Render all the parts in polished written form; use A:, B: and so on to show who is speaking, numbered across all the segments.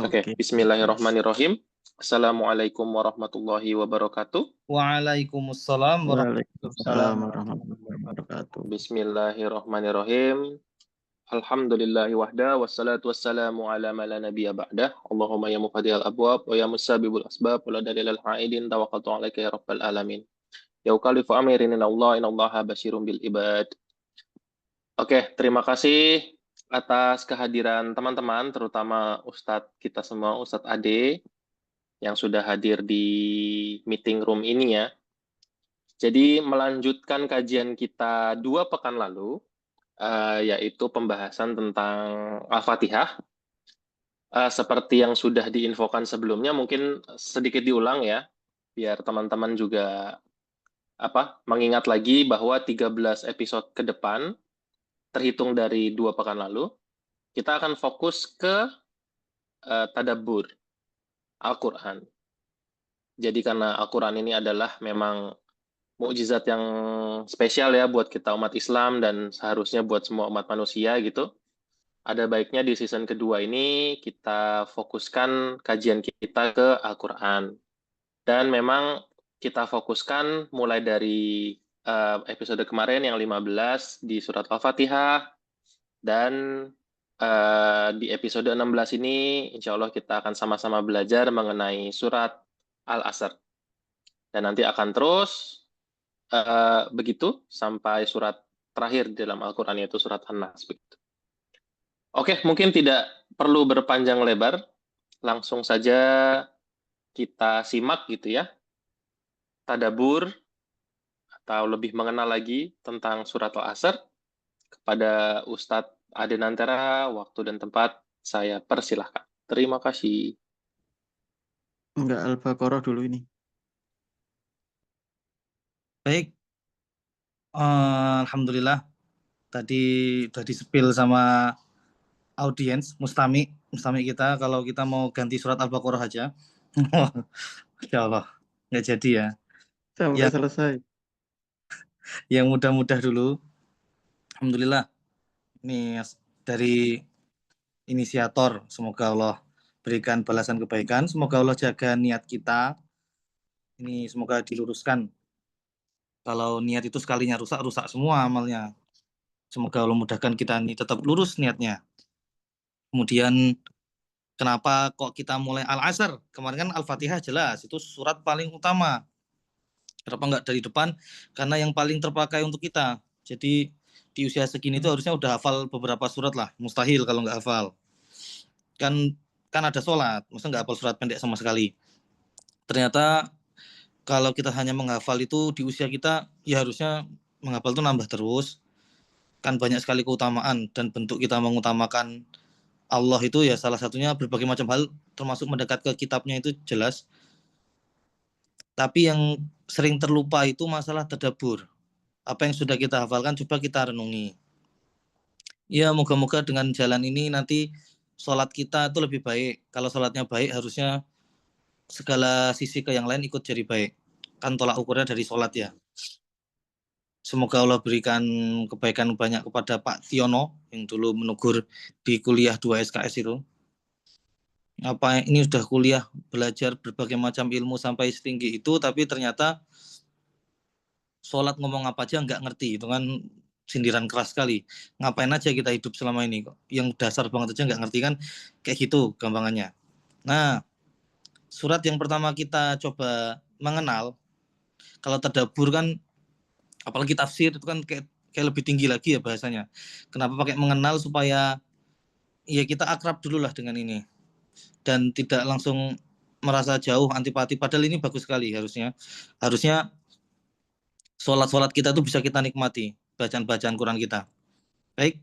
A: Oke, bismillahirrahmanirrahim. Assalamualaikum warahmatullahi wabarakatuh.
B: Waalaikumsalam
C: Waalaikumsalam warahmatullahi wabarakatuh.
A: Bismillahirrahmanirrahim. Alhamdulillahi wahda, wassalatu wassalamu ala ma la nabiyya ba'dah. Allahumma ya muqaddiral abwab, wa ya musabibul asbab, wa la dalilal ha'idin, tawakkaltu alaika ya rabbal alamin. Ya ukalifu amirin inallaha basyirun bil ibad. Oke, terima kasih atas kehadiran teman-teman, terutama Ustadz kita semua, Ustadz Ade, yang sudah hadir di meeting room ini ya. Jadi melanjutkan kajian kita 2 pekan lalu, yaitu pembahasan tentang Al-Fatihah. Seperti yang sudah diinfokan sebelumnya, mungkin sedikit diulang ya, biar teman-teman juga mengingat lagi bahwa 13 episode ke depan, terhitung dari 2 pekan lalu, kita akan fokus ke tadabbur Al-Quran. Jadi karena Al-Quran ini adalah memang mukjizat yang spesial ya buat kita umat Islam dan seharusnya buat semua umat manusia gitu. Ada baiknya di season kedua ini kita fokuskan kajian kita ke Al-Quran. Dan memang kita fokuskan mulai dari episode kemarin yang 15 di surat Al-Fatihah, dan di episode 16 ini insya Allah kita akan sama-sama belajar mengenai surat Al-Asr. Dan nanti akan terus begitu sampai surat terakhir di dalam Al-Quran, yaitu surat An-Nas. Oke, mungkin tidak perlu berpanjang lebar, langsung saja kita simak gitu ya, tadabur atau lebih mengenal lagi tentang surat Al-Asr. Kepada Ustadz Adenantera, waktu dan tempat saya persilahkan. Terima kasih.
C: Enggak, Al-Baqarah dulu ini.
B: Baik, alhamdulillah tadi udah di-spill sama audiens Mustami kita kalau kita mau ganti surat Al-Baqarah aja. Ya Allah, nggak jadi ya.
C: Sampai
B: Yang
C: selesai.
B: yang mudah-mudah dulu. Alhamdulillah. Ini dari inisiator, semoga Allah berikan balasan kebaikan, semoga Allah jaga niat kita. Ini semoga diluruskan. Kalau niat itu sekalinya rusak semua amalnya. Semoga Allah mudahkan kita ini tetap lurus niatnya. Kemudian kenapa kok kita mulai Al-Asr? Kemarin kan Al-Fatihah jelas, itu surat paling utama. Kenapa nggak dari depan? Karena yang paling terpakai untuk kita. Jadi di usia segini itu harusnya udah hafal beberapa surat lah. Mustahil kalau nggak hafal. Kan ada sholat, masa nggak hafal surat pendek sama sekali. Ternyata kalau kita hanya menghafal itu di usia kita, ya harusnya menghafal itu nambah terus. Kan banyak sekali keutamaan dan bentuk kita mengutamakan Allah itu ya salah satunya berbagai macam hal, termasuk mendekat ke kitabnya itu jelas. Tapi yang sering terlupa itu masalah tadabbur. Apa yang sudah kita hafalkan coba kita renungi. Ya moga-moga dengan jalan ini nanti sholat kita itu lebih baik. Kalau sholatnya baik harusnya segala sisi ke yang lain ikut jadi baik. Kan tolak ukurnya dari sholat ya. Semoga Allah berikan kebaikan banyak kepada Pak Tiono yang dulu menegur di kuliah 2 SKS itu. Apa ini sudah kuliah belajar berbagai macam ilmu sampai setinggi itu, tapi ternyata sholat ngomong apa aja nggak ngerti. Itu kan sindiran keras sekali. Ngapain aja kita hidup selama ini kok? Yang dasar banget aja nggak ngerti kan? Kayak gitu gampangannya. Nah, surat yang pertama kita coba mengenal, kalau tadabbur kan, apalagi tafsir itu kan kayak lebih tinggi lagi ya bahasanya. Kenapa pakai mengenal? Supaya ya kita akrab dulu lah dengan ini dan tidak langsung merasa jauh antipati. Padahal ini bagus sekali, harusnya sholat kita tuh bisa kita nikmati, bacaan Quran kita. Baik,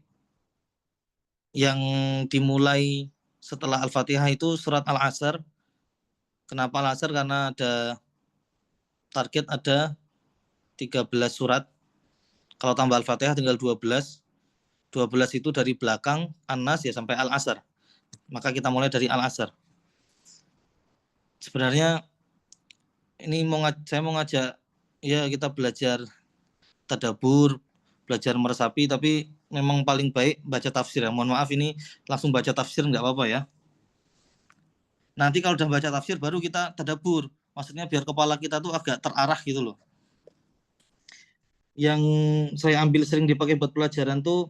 B: yang dimulai setelah Al-Fatihah itu surat Al-Asr. Kenapa Al-Asr? Karena ada target ada 13 surat. Kalau tambah Al-Fatihah tinggal 12. 12 itu dari belakang An-Nas ya sampai Al-Asr. Maka kita mulai dari Al-Asr. Sebenarnya ini saya mau ngajak ya kita belajar tadabbur, belajar meresapi, tapi memang paling baik baca tafsir ya. Mohon maaf ini langsung baca tafsir nggak apa-apa ya. Nanti kalau udah baca tafsir baru kita tadabbur. Maksudnya biar kepala kita tuh agak terarah gitu loh. Yang saya ambil sering dipakai buat pelajaran tuh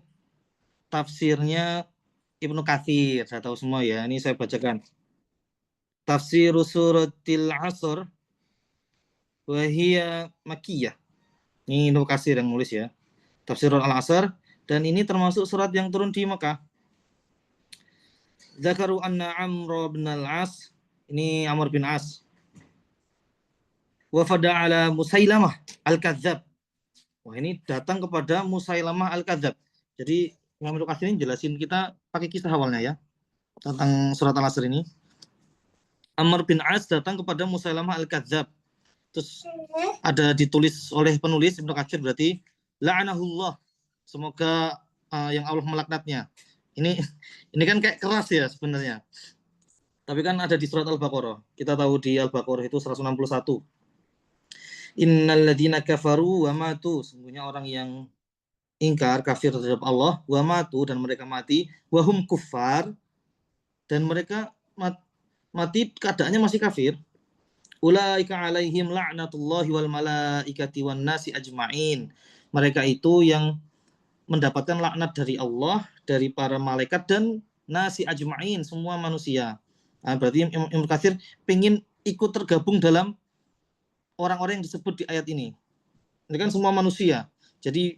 B: tafsirnya Ibnu Katsir. Saya tahu semua ya. Ini saya bacakan. Tafsir suratil Asr wa hiya Makkiyah. Ini Ibnu Katsir yang nulis ya. Tafsir Al-Asr, dan ini termasuk surat yang turun di Mekah. Zakaru anna Amr bin al-As, ini Amr bin As, wafada ala Musailamah al-Kadzab. Wah, ini datang kepada Musailamah al-Kadzab. Jadi Imam Ibnu Katsir ini jelasin kita pakai kisah awalnya ya, tentang surat Al-Asr ini. Amr bin As datang kepada Musailamah al-Kadzab. Terus ada ditulis oleh penulis Ibnu Katsir, berarti la'anahullah, semoga yang Allah melaknatnya. Ini kan kayak keras ya sebenarnya. Tapi kan ada di surat Al-Baqarah. Kita tahu di Al-Baqarah itu 161. Innal ladzina kafaru wa matu, sungguhnya orang yang ingkar kafir terhadap Allah, wa matu, dan mereka mati, wa hum kuffar, dan mereka mati keadaannya masih kafir. Ulaika alaihim la'natullahi wal malaikati wan nasi ajma'in. Mereka itu yang mendapatkan laknat dari Allah, dari para malaikat, dan nasi ajma'in, semua manusia. Nah, berarti Ibnu Katsir pengen ikut tergabung dalam orang-orang yang disebut di ayat ini. Ini kan semua manusia. Jadi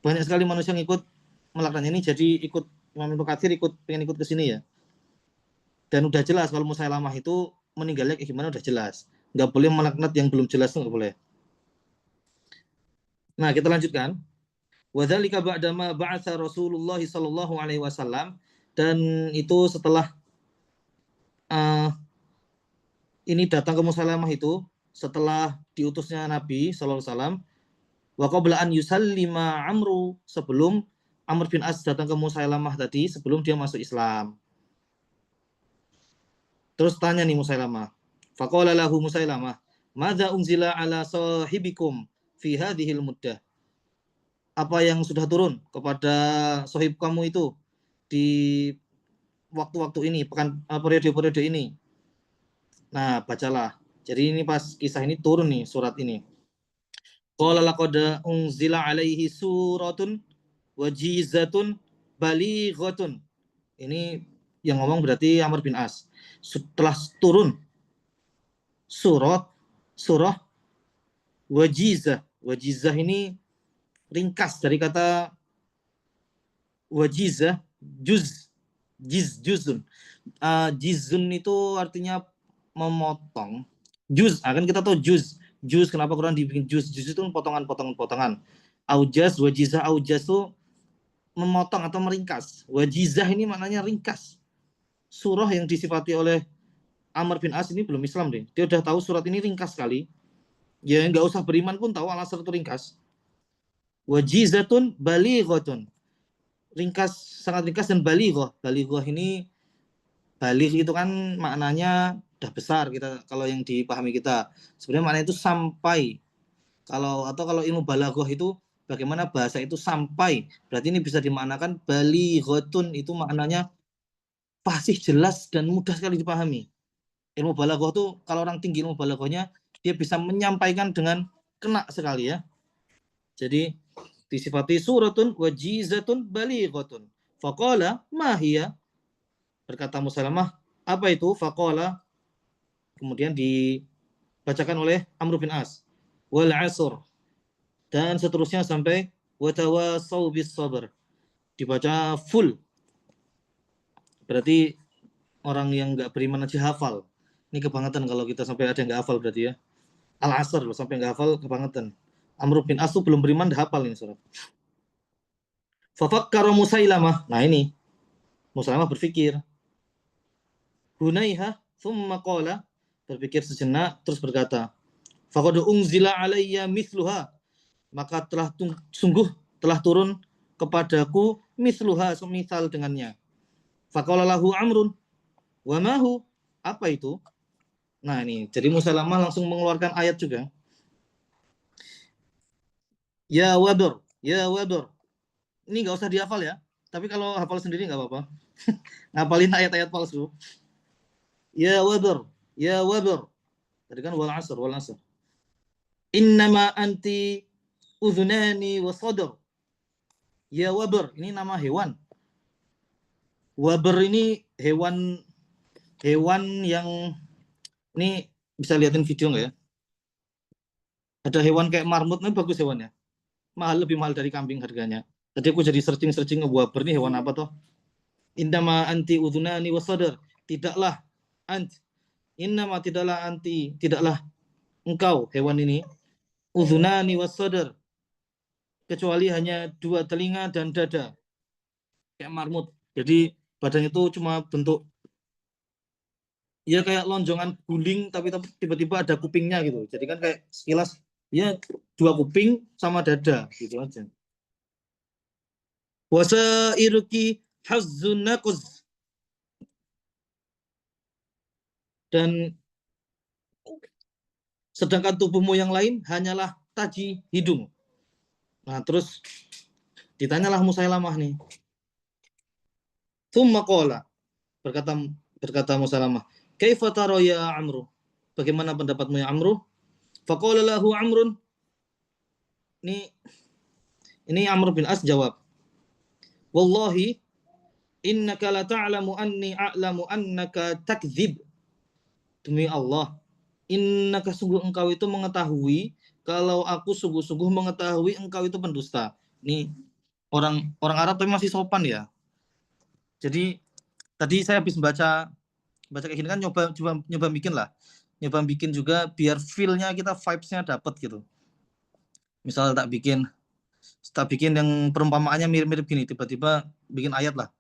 B: banyak sekali manusia yang ikut melaknat ini, jadi Imam Ibnu Katsir pengen ikut ke sini ya. Dan udah jelas kalau Musailamah itu meninggalnya kayak gimana, udah jelas. Nggak boleh melaknat yang belum jelas, nggak boleh. Nah, kita lanjutkan. Wadzalika ba'da ma ba'atsa Rasulullah sallallahu alaihi wasallam, dan itu setelah ini datang ke Musailamah itu setelah diutusnya Nabi sallallahu alaihi wasallam. Wa qabla an yusallima Amru, sebelum Amr bin As datang ke Musailamah tadi, sebelum dia masuk Islam. Terus tanya nih Musailamah. Faqala lahu Musailamah, "Madza unzila ala sahibikum fi hadhil muddah?" Apa yang sudah turun kepada sahib kamu itu di waktu-waktu ini, periode-periode ini. Nah, bacalah. Jadi ini pas kisah ini turun nih surat ini. Qala laqad unzila alaihi suratun wajizatun balighatun. Ini yang ngomong berarti Amr bin As. Setelah turun surah wajizah. Wajizah ini ringkas dari kata wajizah, juzun. Jizun itu artinya memotong. Juz, kan kita tahu juz. Kenapa Quran dibikin juz? Juz itu potongan-potongan. Aujaz, wajizah, aujaz itu memotong atau meringkas. Wajizah ini maknanya ringkas. Surah yang disifati oleh Amr bin As ini belum Islam deh. Dia udah tahu surat ini ringkas sekali. Ya nggak usah beriman pun tahu Al-Asr itu ringkas. Wajizatun balighatun. Ringkas, sangat ringkas, dan balighah. Balighah ini, baligh itu kan maknanya udah besar, kita kalau yang dipahami kita. Sebenarnya maknanya itu sampai. Kalau ilmu balaghah itu bagaimana bahasa itu sampai. Berarti ini bisa dimaknakan balighatun, itu maknanya fasih, jelas, dan mudah sekali dipahami. Ilmu balaghah itu kalau orang tinggi ilmu balaghahnya, dia bisa menyampaikan dengan kena sekali ya. Jadi disifati suratun wajizatun balighatun. Faqala ma hiya? Berkata Musailamah, apa itu? Faqala, kemudian dibacakan oleh Amr bin As. Wal asr, dan seterusnya sampai wa tawassaw bis sabr. Dibaca full. Berarti orang yang enggak beriman aja hafal. Ini kebangetan kalau kita sampai ada yang enggak hafal berarti ya. Al-Asr loh, sampai enggak hafal kebangetan. Amr bin As belum beriman dah hafal ini surat. Fafakkara Musailamah. Nah ini Musailamah berpikir. Hunaiha thumma qala, berpikir sejenak terus berkata, faqad unzila alayya mithluha, maka sungguh telah turun kepadaku mithluha, semisal dengannya. Faqala lahu Amrun, wa mahu, apa itu? Nah ini, jadi Musailamah langsung mengeluarkan ayat juga. Ya Wabr. Ini nggak usah dihafal ya, tapi kalau hafal sendiri nggak apa-apa. Ngapalin ayat-ayat palsu. Ya wabr, ya wabr. Tadi kan wal asr, wal asr. Innama anti udhunani wa sadr. Ya wabr, ini nama hewan. Wabr ini hewan yang ini bisa liatin video nggak ya? Ada hewan kayak marmut, ini bagus hewannya. Lebih mahal dari kambing harganya. Tadi aku jadi searching wabr ini hewan apa toh? Innama anti udhunani wa sadr. Tidaklah tidaklah engkau hewan ini udhunani wa sadr, kecuali hanya 2 telinga dan dada kayak marmut. Jadi badannya itu cuma bentuk ya kayak lonjongan guling, tapi tiba-tiba ada kupingnya gitu. Jadi kan kayak sekilas ya 2 kuping sama dada gitu aja. Wasa iruki hazzunaquz, dan sedangkan tubuhmu yang lain hanyalah taji hidung. Nah, terus ditanyalah Musailamah nih. Tsumma qala, berkata Musailamah, "Kaifa tara ya Amru?" Bagaimana pendapatmu ya Amru? Faqala lahu Amrun. Ini Amr bin As jawab, "Wallahi innaka la ta'lamu anni a'lamu annaka takdzib." Demi Allah, innaka sungguh engkau itu mengetahui kalau aku sungguh-sungguh mengetahui engkau itu pendusta. Ini orang Arab tapi masih sopan ya. Jadi tadi saya habis baca kayak gini kan nyoba bikin lah. Nyoba bikin juga biar feel-nya kita, vibes-nya dapat gitu. Misal tak bikin yang perumpamaannya mirip-mirip gini, tiba-tiba bikin ayat lah.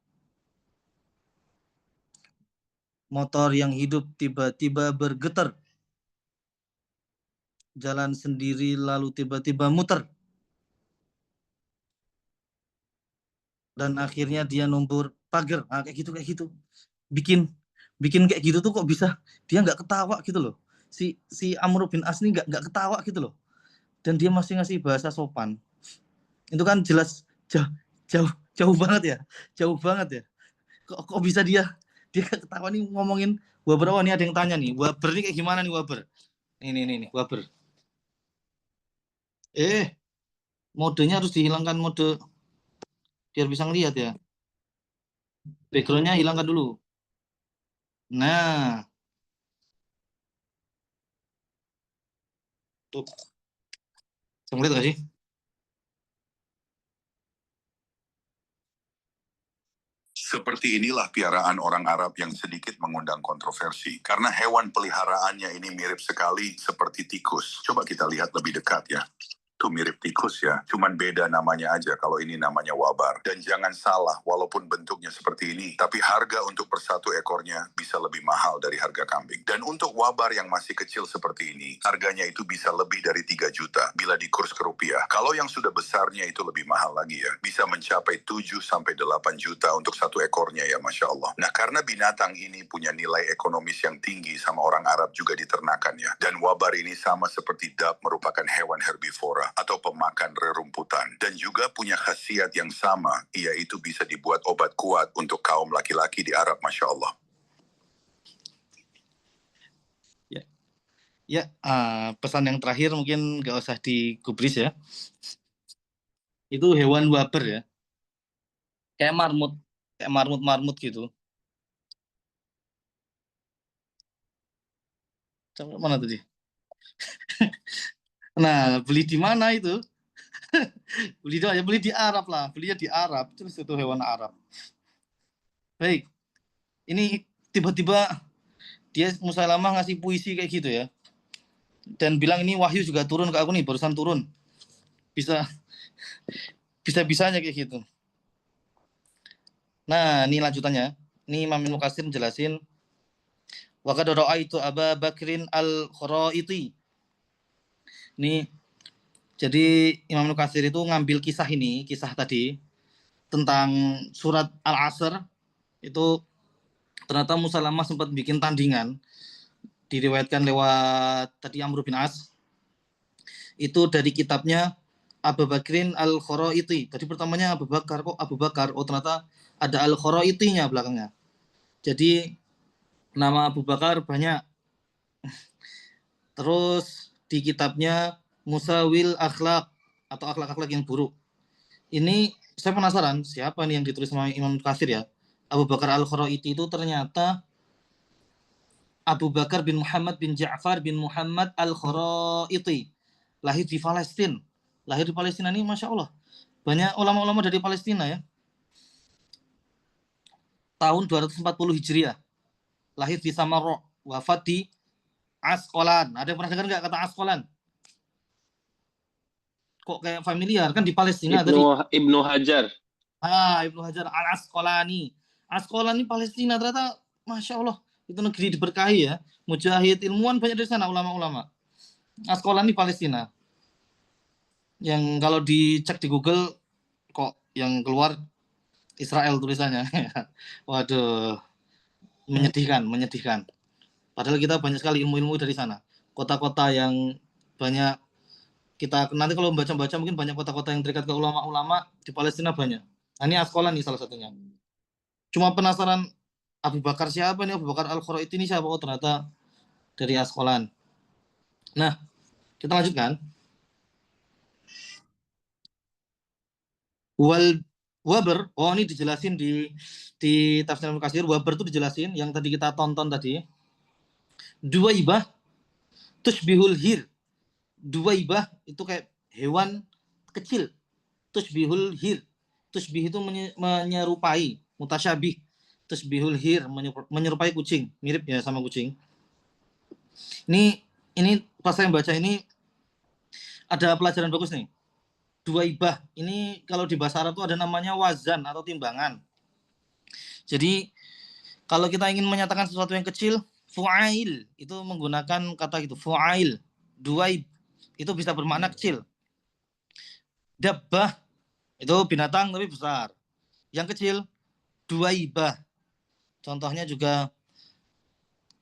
B: Motor yang hidup tiba-tiba bergetar, jalan sendiri lalu tiba-tiba muter, dan akhirnya dia numpur pagar. Nah, kayak gitu. Bikin kayak gitu tuh kok bisa dia nggak ketawa gitu loh. Si Amr bin As ini nggak ketawa gitu loh. Dan dia masih ngasih bahasa sopan. Itu kan jelas jauh banget ya. Jauh banget ya. Kok bisa dia ketawa nih ngomongin Wabr. Oh, ini ada yang tanya nih. Wabr ini kayak gimana nih Wabr? Ini Wabr. Modenya harus dihilangkan mode biar bisa ngelihat ya. Backgroundnya hilangkan dulu. Nah. Tuh. Bisa ngeliat gak sih?
D: Seperti inilah piaraan orang Arab yang sedikit mengundang kontroversi. Karena hewan peliharaannya ini mirip sekali seperti tikus. Coba kita lihat lebih dekat ya. Itu mirip tikus ya, cuman beda namanya aja. Kalau ini namanya wabar. Dan jangan salah, walaupun bentuknya seperti ini, tapi harga untuk per 1 ekornya bisa lebih mahal dari harga kambing. Dan untuk wabar yang masih kecil seperti ini, harganya itu bisa lebih dari 3 juta bila dikurs ke rupiah. Kalau yang sudah besarnya itu lebih mahal lagi ya, bisa mencapai 7 sampai 8 juta untuk 1 ekornya ya, Masya Allah. Nah, karena binatang ini punya nilai ekonomis yang tinggi sama orang Arab juga diternakan ya. Dan wabar ini sama seperti dab merupakan hewan herbivora atau pemakan rerumputan, dan juga punya khasiat yang sama, yaitu bisa dibuat obat kuat untuk kaum laki-laki di Arab, Masya Allah.
B: Ya, pesan yang terakhir mungkin nggak usah digubris ya. Itu hewan wabar ya, kayak marmut gitu. Coba mana tadi? Nah, beli di mana itu? Beli di Arab lah, belinya di Arab, terus itu hewan Arab. Baik, ini tiba-tiba dia Musailamah ngasih puisi kayak gitu ya, dan bilang ini wahyu juga turun ke aku nih, barusan turun. Bisa-bisanya kayak gitu. Nah, ini lanjutannya. Ini Imam Ibnu Katsir jelasin, wa qad ra'aitu Aba Bakrin al-Kharaiti. Ini jadi Imam Ibnu Katsir itu ngambil kisah tadi tentang surat Al-Asr. Itu ternyata Musailamah sempat bikin tandingan, diriwayatkan lewat tadi Amr bin As. Itu dari kitabnya Abu Bakrin al-Kharaiti. Tadi pertamanya Abu Bakar, kok Abu Bakar? Oh, ternyata ada al-Kharaitinya belakangnya. Jadi Nama Abu Bakar banyak. Terus di kitabnya Musawil Akhlak atau akhlak-akhlak yang buruk. Ini saya penasaran siapa nih yang ditulis sama Imam Katsir ya. Abu Bakar Al-Kharaiti itu ternyata Abu Bakar bin Muhammad bin Ja'far bin Muhammad Al-Kharaiti. Lahir di Palestina. Lahir di Palestina ini Masya Allah. Banyak ulama-ulama dari Palestina ya. Tahun 240 Hijriah. Lahir di Samarra. Wafat di Asqalan. Ada yang pernah dengar nggak kata Asqalan? Kok kayak familiar kan di Palestina tadi.
A: Ibnu Hajar.
B: Ibnu Hajar Al-Asqalani. Asqalani Palestina ternyata Masya Allah. Itu negeri diberkahi ya. Mujahid, ilmuwan banyak dari sana, ulama-ulama. Asqalani Palestina. Yang kalau dicek di Google, kok yang keluar Israel tulisannya. Waduh. Menyedihkan. Padahal kita banyak sekali ilmu-ilmu dari sana. Kota-kota yang banyak kita nanti kalau membaca-baca mungkin banyak kota-kota yang terikat ke ulama-ulama di Palestina banyak. Nah, ini Asqalani salah satunya. Cuma penasaran Abu Bakar siapa nih? Abu Bakar Al-Kharaiti ini siapa? Oh ternyata dari Asqalan. Nah, kita lanjutkan. Waber, oh ini dijelasin di tafsir Ibnu Katsir. Waber itu dijelasin yang tadi kita tonton tadi. Duwaibah tushbihul hir. Duwaibah itu kayak hewan kecil. Tushbihul hir. Tushbih itu menyerupai, mutasyabih. Tushbihul hir menyerupai kucing, mirip ya sama kucing. Ini pas saya baca ini ada pelajaran bagus nih. Duwaibah ini kalau di bahasa Arab itu ada namanya wazan atau timbangan. Jadi kalau kita ingin menyatakan sesuatu yang kecil, fu'ail itu menggunakan kata gitu, fu'ail. Duwaib itu bisa bermakna kecil. Dabbah itu binatang tapi besar. Yang kecil duwaibah. Contohnya juga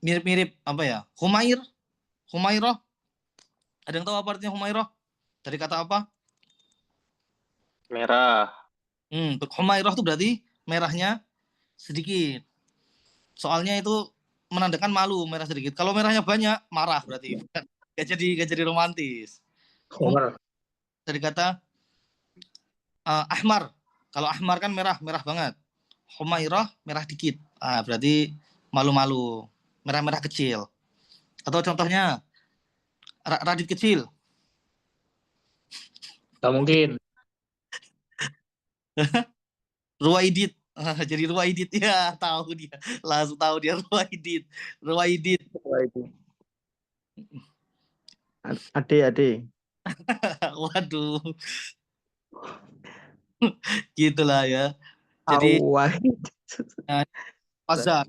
B: mirip-mirip apa ya? Humairah. Ada yang tahu apa artinya Humairah? Dari kata apa?
A: Merah.
B: Humairah itu berarti merahnya sedikit. Soalnya itu menandakan malu, merah sedikit. Kalau merahnya banyak, marah berarti. Gak jadi romantis. Dari kata ahmar. Kalau ahmar kan merah banget. Humairah merah dikit. Berarti malu-malu, merah-merah kecil. Atau contohnya Radit kecil.
E: Tak mungkin.
B: Ruwaidit. Jadi Ruwaidit ya, tahu dia. Langsung tahu dia Ruwaidit.
C: Ade.
B: Waduh. Gitulah ya. Jadi Wazan.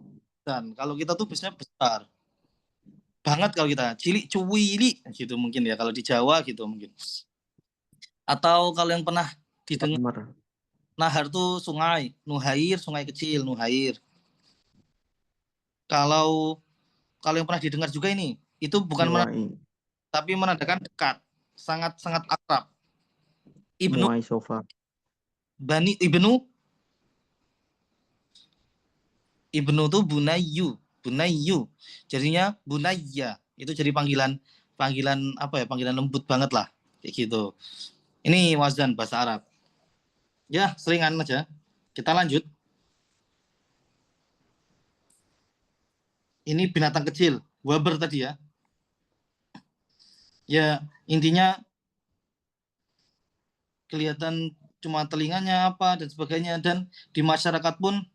B: Kalau kita tuh biasanya besar. Banget kalau kita. Cilik cuwili gitu mungkin ya kalau di Jawa gitu mungkin. Atau kalau yang pernah didengar nahar tuh sungai, nuhair, sungai kecil, nuhair. Kalau yang pernah didengar juga ini, itu bukan tapi menandakan dekat, sangat akrab. Ibnu
C: sofa.
B: Ibnu tuh bunayyu. Jadinya bunayya. Itu jadi panggilan apa ya? Panggilan lembut banget lah, kayak gitu. Ini wazan bahasa Arab. Ya, seringan aja. Kita lanjut. Ini binatang kecil, waber tadi ya. Ya, intinya kelihatan cuma telinganya apa dan sebagainya, dan di masyarakat pun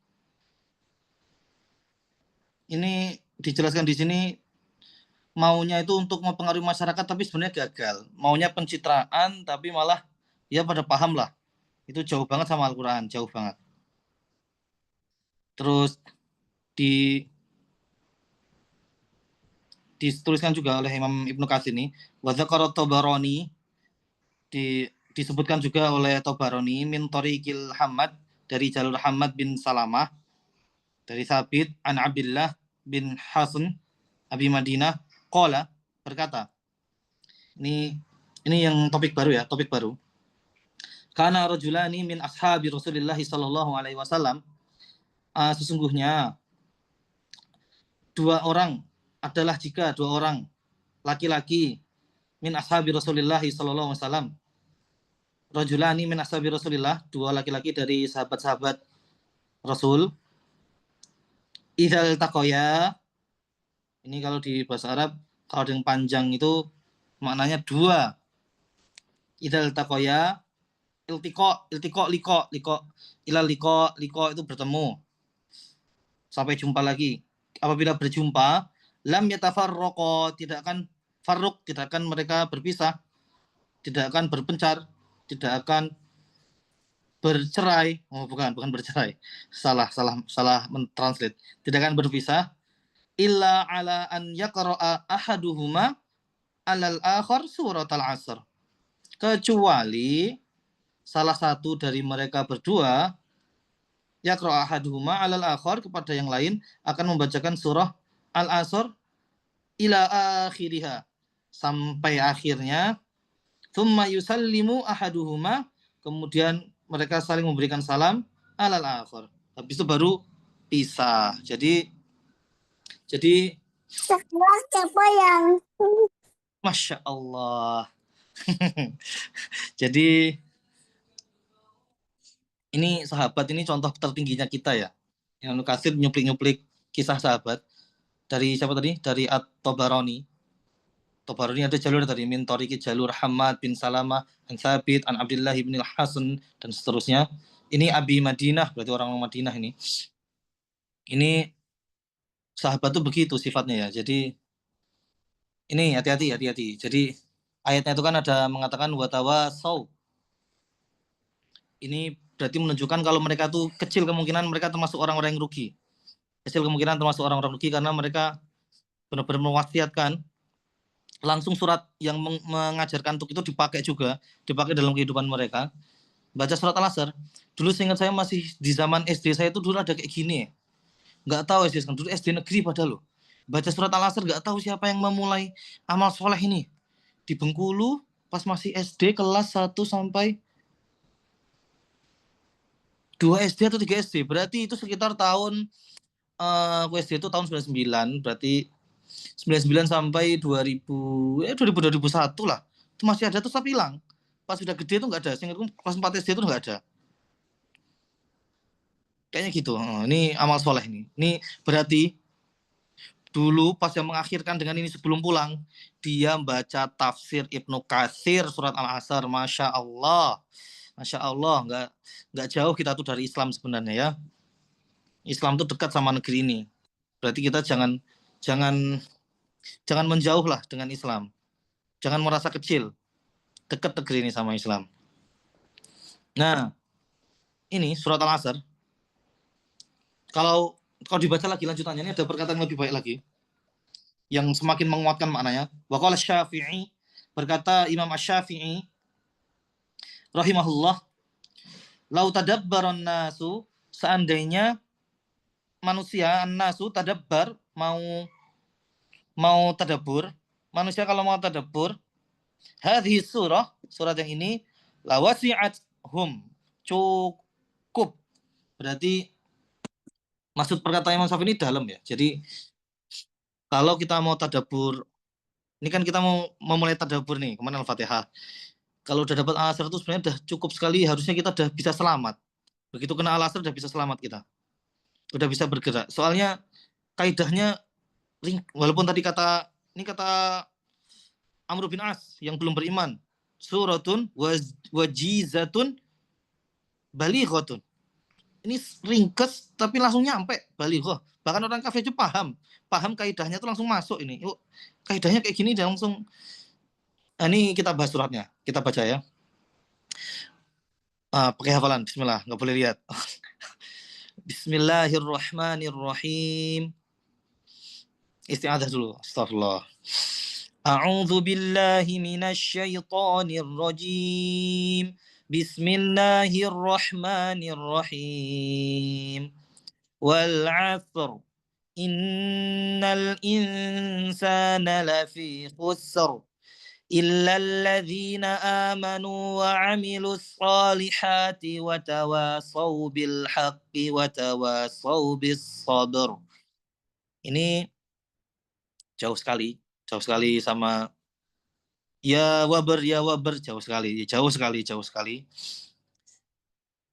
B: ini dijelaskan di sini maunya itu untuk mempengaruhi masyarakat tapi sebenarnya gagal. Maunya pencitraan tapi malah ya pada paham lah. Itu jauh banget sama Al-Qur'an, jauh banget. Terus dituliskan juga oleh Imam Ibnu Katsir ini, wa dzakara Tabarani, disebutkan juga oleh Tabarani min tariqil Hamad, dari jalur Hamad bin Salamah, dari Sabit an Abdullah bin Hasan Abi Madinah qala, berkata. Ini yang topik baru ya, topik baru. Kana rajulani min ashabi Rasulillah sallallahu alaihi wasallam, sesungguhnya dua orang adalah jika dua orang laki-laki min ashabi Rasulillah sallallahu alaihi wasallam. Rajulani min ashabi Rasulillah, dua laki-laki dari sahabat-sahabat Rasul. Idzal taqoya, ini kalau di bahasa Arab kalau yang panjang itu maknanya dua. Idzal taqoya, iltiko ilal liko itu bertemu. Sampai jumpa lagi. Apabila berjumpa, lam yatafarraqo, tidak akan farruk, tidak akan mereka berpisah, tidak akan berpencar, tidak akan bercerai. Oh, bukan bercerai. Salah mentranslate. Tidak akan berpisah illa ala an yaqra'a ahaduhuma alal akhar surat al-asr. Kecuali salah satu dari mereka berdua yaqra'a ahaduhuma alal akhar, kepada yang lain akan membacakan surah al-asr ila akhiriha, sampai akhirnya. Thumma yusallimu ahaduhuma, kemudian mereka saling memberikan salam alal akhir. Habis itu baru pisah. Jadi siapa yang Masya Allah. Jadi ini sahabat ini contoh tertingginya kita ya. Yang Katsir nyuplik-nyuplik kisah sahabat dari siapa tadi? Dari At-Tabarani. Tabarani ada jalur dari min tariqi jalur Hamad bin Salamah, an Thabit, an Abdullah bin al-Hasan, dan seterusnya. Ini Abi Madinah, berarti orang Madinah ini. Ini sahabat tuh begitu sifatnya ya. Jadi ini hati-hati. Jadi ayatnya itu kan ada mengatakan watawasaw. Ini berarti menunjukkan kalau mereka tuh kecil kemungkinan mereka termasuk orang-orang yang rugi. Kecil kemungkinan termasuk orang-orang rugi karena mereka benar-benar mewasiatkan. Langsung surat yang mengajarkan untuk itu dipakai dalam kehidupan mereka. Baca surat Al-Asr. Dulu seingat saya masih di zaman SD saya itu dulu ada kayak gini. Nggak tahu SD, dulu SD negeri padahal loh. Baca surat Al-Asr nggak tahu siapa yang memulai amal soleh ini. Di Bengkulu pas masih SD kelas 1 sampai 2 SD atau 3 SD. Berarti itu sekitar tahun SD itu tahun 99, berarti 99 sampai 2000 2001 lah. Itu masih ada terus tapi hilang. Pas sudah gede itu enggak ada. Seingatku kelas 4 SD itu enggak ada. Kayaknya gitu. Ini amal soleh ini. Ini berarti dulu pas yang mengakhirkan dengan ini sebelum pulang, dia baca tafsir Ibnu Katsir surat Al-Asr. Masya Allah, enggak jauh kita tuh dari Islam sebenarnya ya. Islam tuh dekat sama negeri ini. Berarti kita jangan menjauh lah dengan Islam. Jangan merasa kecil. Dekat negeri ini sama Islam. Nah, ini surat Al-Asr. Kalau dibaca lagi lanjutannya, ini ada perkataan yang lebih baik lagi. Yang semakin menguatkan maknanya. Wa qala Syafi'i, berkata Imam Asy-Syafi'i rahimahullah, lau tadabbaron nasu, seandainya manusia, an-nasu tadabbar, mau tadabbur, manusia kalau mau tadabbur, hadhihi surat yang ini, lawasi'athum, cukup. Berarti maksud perkataan Imam Syafi'i ini dalam ya. Jadi kalau kita mau tadabbur, ini kan kita mau memulai tadabbur nih, kemana Al-Fatihah. Kalau udah dapat Al-Asr itu sebenarnya udah cukup sekali, harusnya kita udah bisa selamat. Begitu kena Al-Asr udah bisa selamat kita. Udah bisa bergerak. Soalnya kaidahnya, walaupun tadi kata Amr bin As yang belum beriman, suratun wajizatun balighatun. Ini ringkes tapi langsung nyampe balighah. Bahkan orang kafir itu paham kaidahnya itu langsung masuk ini. Yuk, kaidahnya kayak gini dan langsung. Ini kita bahas suratnya, kita baca ya. Pakai hafalan, bismillah, nggak boleh lihat. Bismillahirrahmanirrahim. Isti'adzah dulu, astagfirullah. A'udzu billahi minasyaitonir rajim. Bismillahirrahmanirrahim. Wal 'asr. Innal insana lafi khusr. Illa alladhina amanu wa 'amilus salihati wa tawasaw bil haqqi wa tawasaw bis sabr. Ini jauh sekali sama ya wabar, jauh sekali.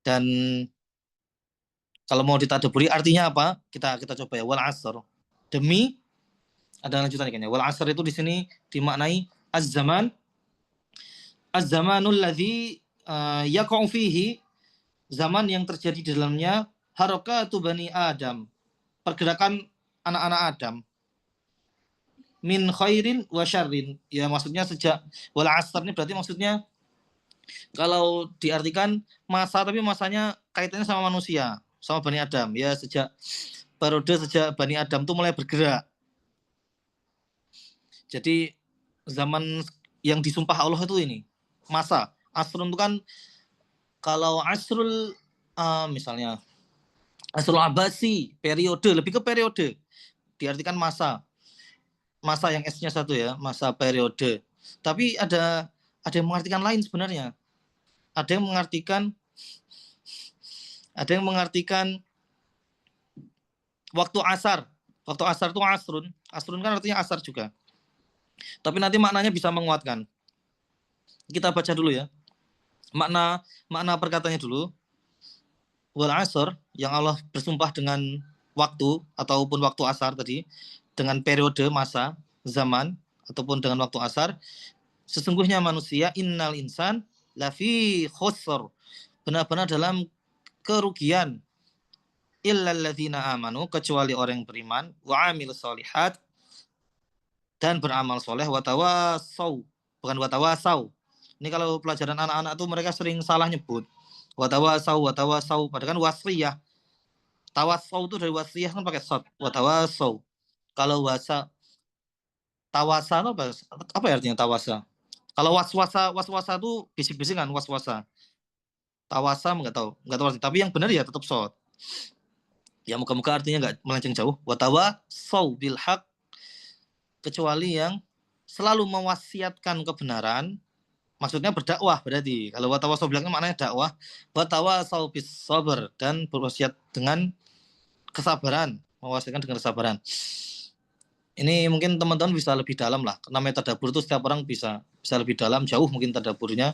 B: Dan kalau mau ditadaburi artinya apa? Kita coba ya. Wal asr. Demi ada lanjutan ikannya. Wal asr itu di sini dimaknai az-zamanul ladzi yaqa'u fihi, zaman yang terjadi di dalamnya harakatu bani Adam, pergerakan anak-anak Adam, min khairin wa syarrin. Ya maksudnya sejak wal asr ini berarti maksudnya kalau diartikan masa, tapi masanya kaitannya sama manusia, sama Bani Adam. Ya sejak Bani Adam itu mulai bergerak. Jadi zaman yang disumpah Allah itu ini masa. Asrun itu kan kalau asrul misalnya asrul abasi, periode, lebih ke periode. Diartikan masa yang S-nya satu ya, masa periode. Tapi ada yang mengartikan lain sebenarnya. Ada yang mengartikan waktu asar. Waktu asar itu asrun. Asrun kan artinya asar juga. Tapi nanti maknanya bisa menguatkan. Kita baca dulu ya. Makna perkataannya dulu. Wal asr, yang Allah bersumpah dengan waktu ataupun waktu asar tadi, dengan periode masa, zaman ataupun dengan waktu asar, sesungguhnya manusia innal insan lafi khusr, benar-benar dalam kerugian, illal ladzina amanu, kecuali orang yang beriman, wa amilus sholihat, dan beramal soleh, watawasau, bukan watawasau. Ini kalau pelajaran anak-anak tuh mereka sering salah nyebut watawasau, padahal kan wasriyah. Tawasau itu dari wasriyah kan pakai sod. Watawasau. Kalau tawasa itu apa ya artinya tawasa? Kalau waswasa itu bisik-bisikan waswasa. Tawasa nggak tahu arti. Tapi yang benar ya tetap sod. Ya moga-moga artinya nggak melenceng jauh. Watawasau bil haq, kecuali yang selalu mewasiatkan kebenaran. Maksudnya berdakwah berarti. Kalau watawasau bilangnya maknanya dakwah. Watawasau bis sabr, dan berwasiat dengan kesabaran, mewasiatkan dengan kesabaran. Ini mungkin teman-teman bisa lebih dalam lah. Namanya tadabbur itu setiap orang bisa lebih dalam, jauh mungkin tadabburnya.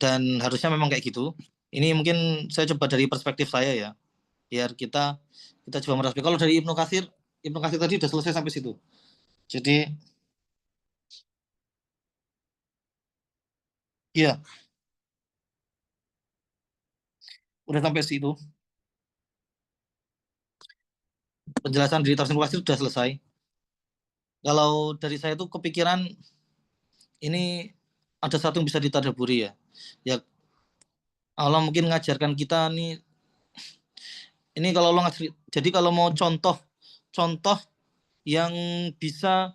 B: Dan harusnya memang kayak gitu. Ini mungkin saya coba dari perspektif saya ya. Biar kita coba merespon. Kalau dari Ibnu Katsir tadi udah selesai sampai situ. Jadi iya. Udah sampai situ. Penjelasan dari tafsir Katsir sudah selesai. Kalau dari saya itu kepikiran ini ada satu yang bisa ditadaburi ya. Ya Allah mungkin mengajarkan kita nih. Ini kalau Allah ngajar, jadi kalau mau contoh yang bisa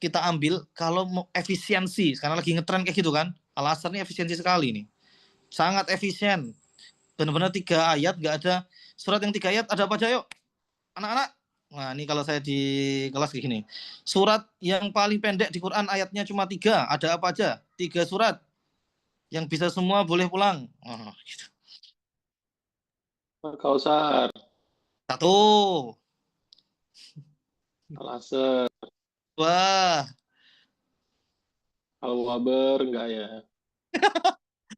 B: kita ambil kalau mau efisiensi, sekarang lagi ngetren kayak gitu kan. Al-Asr ini efisiensi sekali nih. Sangat efisien. Benar-benar 3 ayat, nggak ada surat yang 3 ayat, ada apa aja yuk? Anak-anak. Nah, ini kalau saya di kelas kayak gini. Surat yang paling pendek di Quran ayatnya cuma 3, ada apa aja? 3 surat. Yang bisa semua boleh pulang. Oh, gitu.
A: Kausar,
B: 1.
A: Al-Asr,
B: 2.
A: Al-Wabar enggak ya?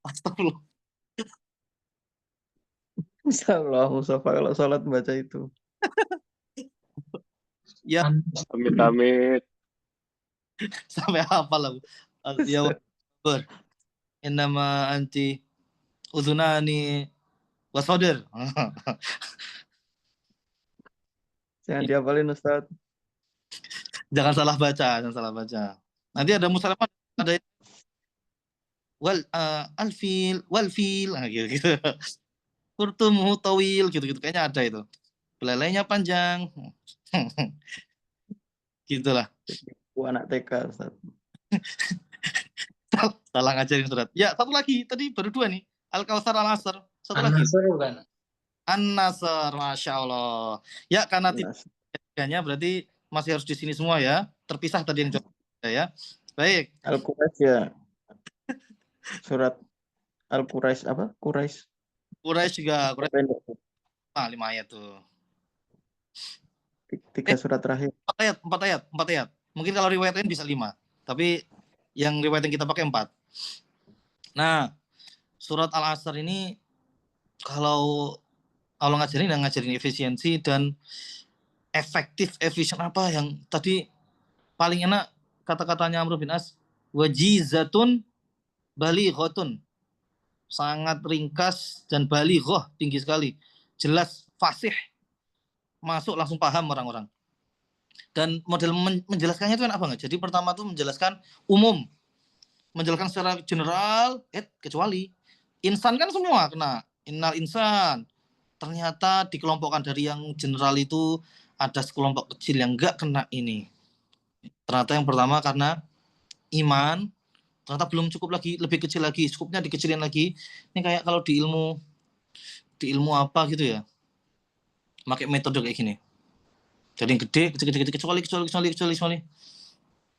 B: Astagfirullah.
C: Salah Mustafa kalau sholat baca itu.
B: Ya,
A: Amit-amit.
B: sampai hafal lah. Ya wabar. Innama anti udhunani wasodir.
C: Jangan dihafalin Ustaz.
B: Jangan salah baca. Nanti ada musalamat, ada wal fil, nah, gitu. Kurtumuhu tawil, gitu kayaknya ada itu. Belalainya panjang. Gitulah.
C: Anak TK Ustaz.
B: Salah ngajarin surat. Ya, satu lagi. Tadi baru 2 nih. Al-Kautsar, Al-Asr. Satu lagi.
E: An-Nasr bukan?
B: An-Nasr, Masya Allah. Ya, karena tidaknya berarti masih harus di sini semua ya. Terpisah tadi yang coba ya. Baik.
C: Al-Quraisy ya. Surat Al-Quraisy apa?
B: Quraisy juga. Quraisy.
C: Pendek.
B: 5 ayat tuh.
C: 3 surat terakhir.
B: 4 ayat. Mungkin kalau riwayat lain bisa 5. Tapi yang riwayat yang kita pakai 4. Nah, surat Al-Asr ini kalau Allah ngajarin efisiensi dan efisien apa yang tadi paling enak kata-katanya Amr bin As, wajizatun balighotun, sangat ringkas dan balighah, tinggi sekali, jelas, fasih, masuk langsung paham orang-orang. Dan model menjelaskannya itu kan apa nggak? Jadi pertama tuh menjelaskan umum, menjelaskan secara general, kecuali insan kan semua kena, innal insan. Ternyata dikelompokkan dari yang general itu ada sekelompok kecil yang nggak kena ini. Ternyata yang pertama karena iman, ternyata belum cukup lagi, lebih kecil lagi, skupnya dikecilin lagi. Ini kayak kalau di ilmu apa gitu ya, pakai metode kayak gini. Jadi yang gede, kecuali.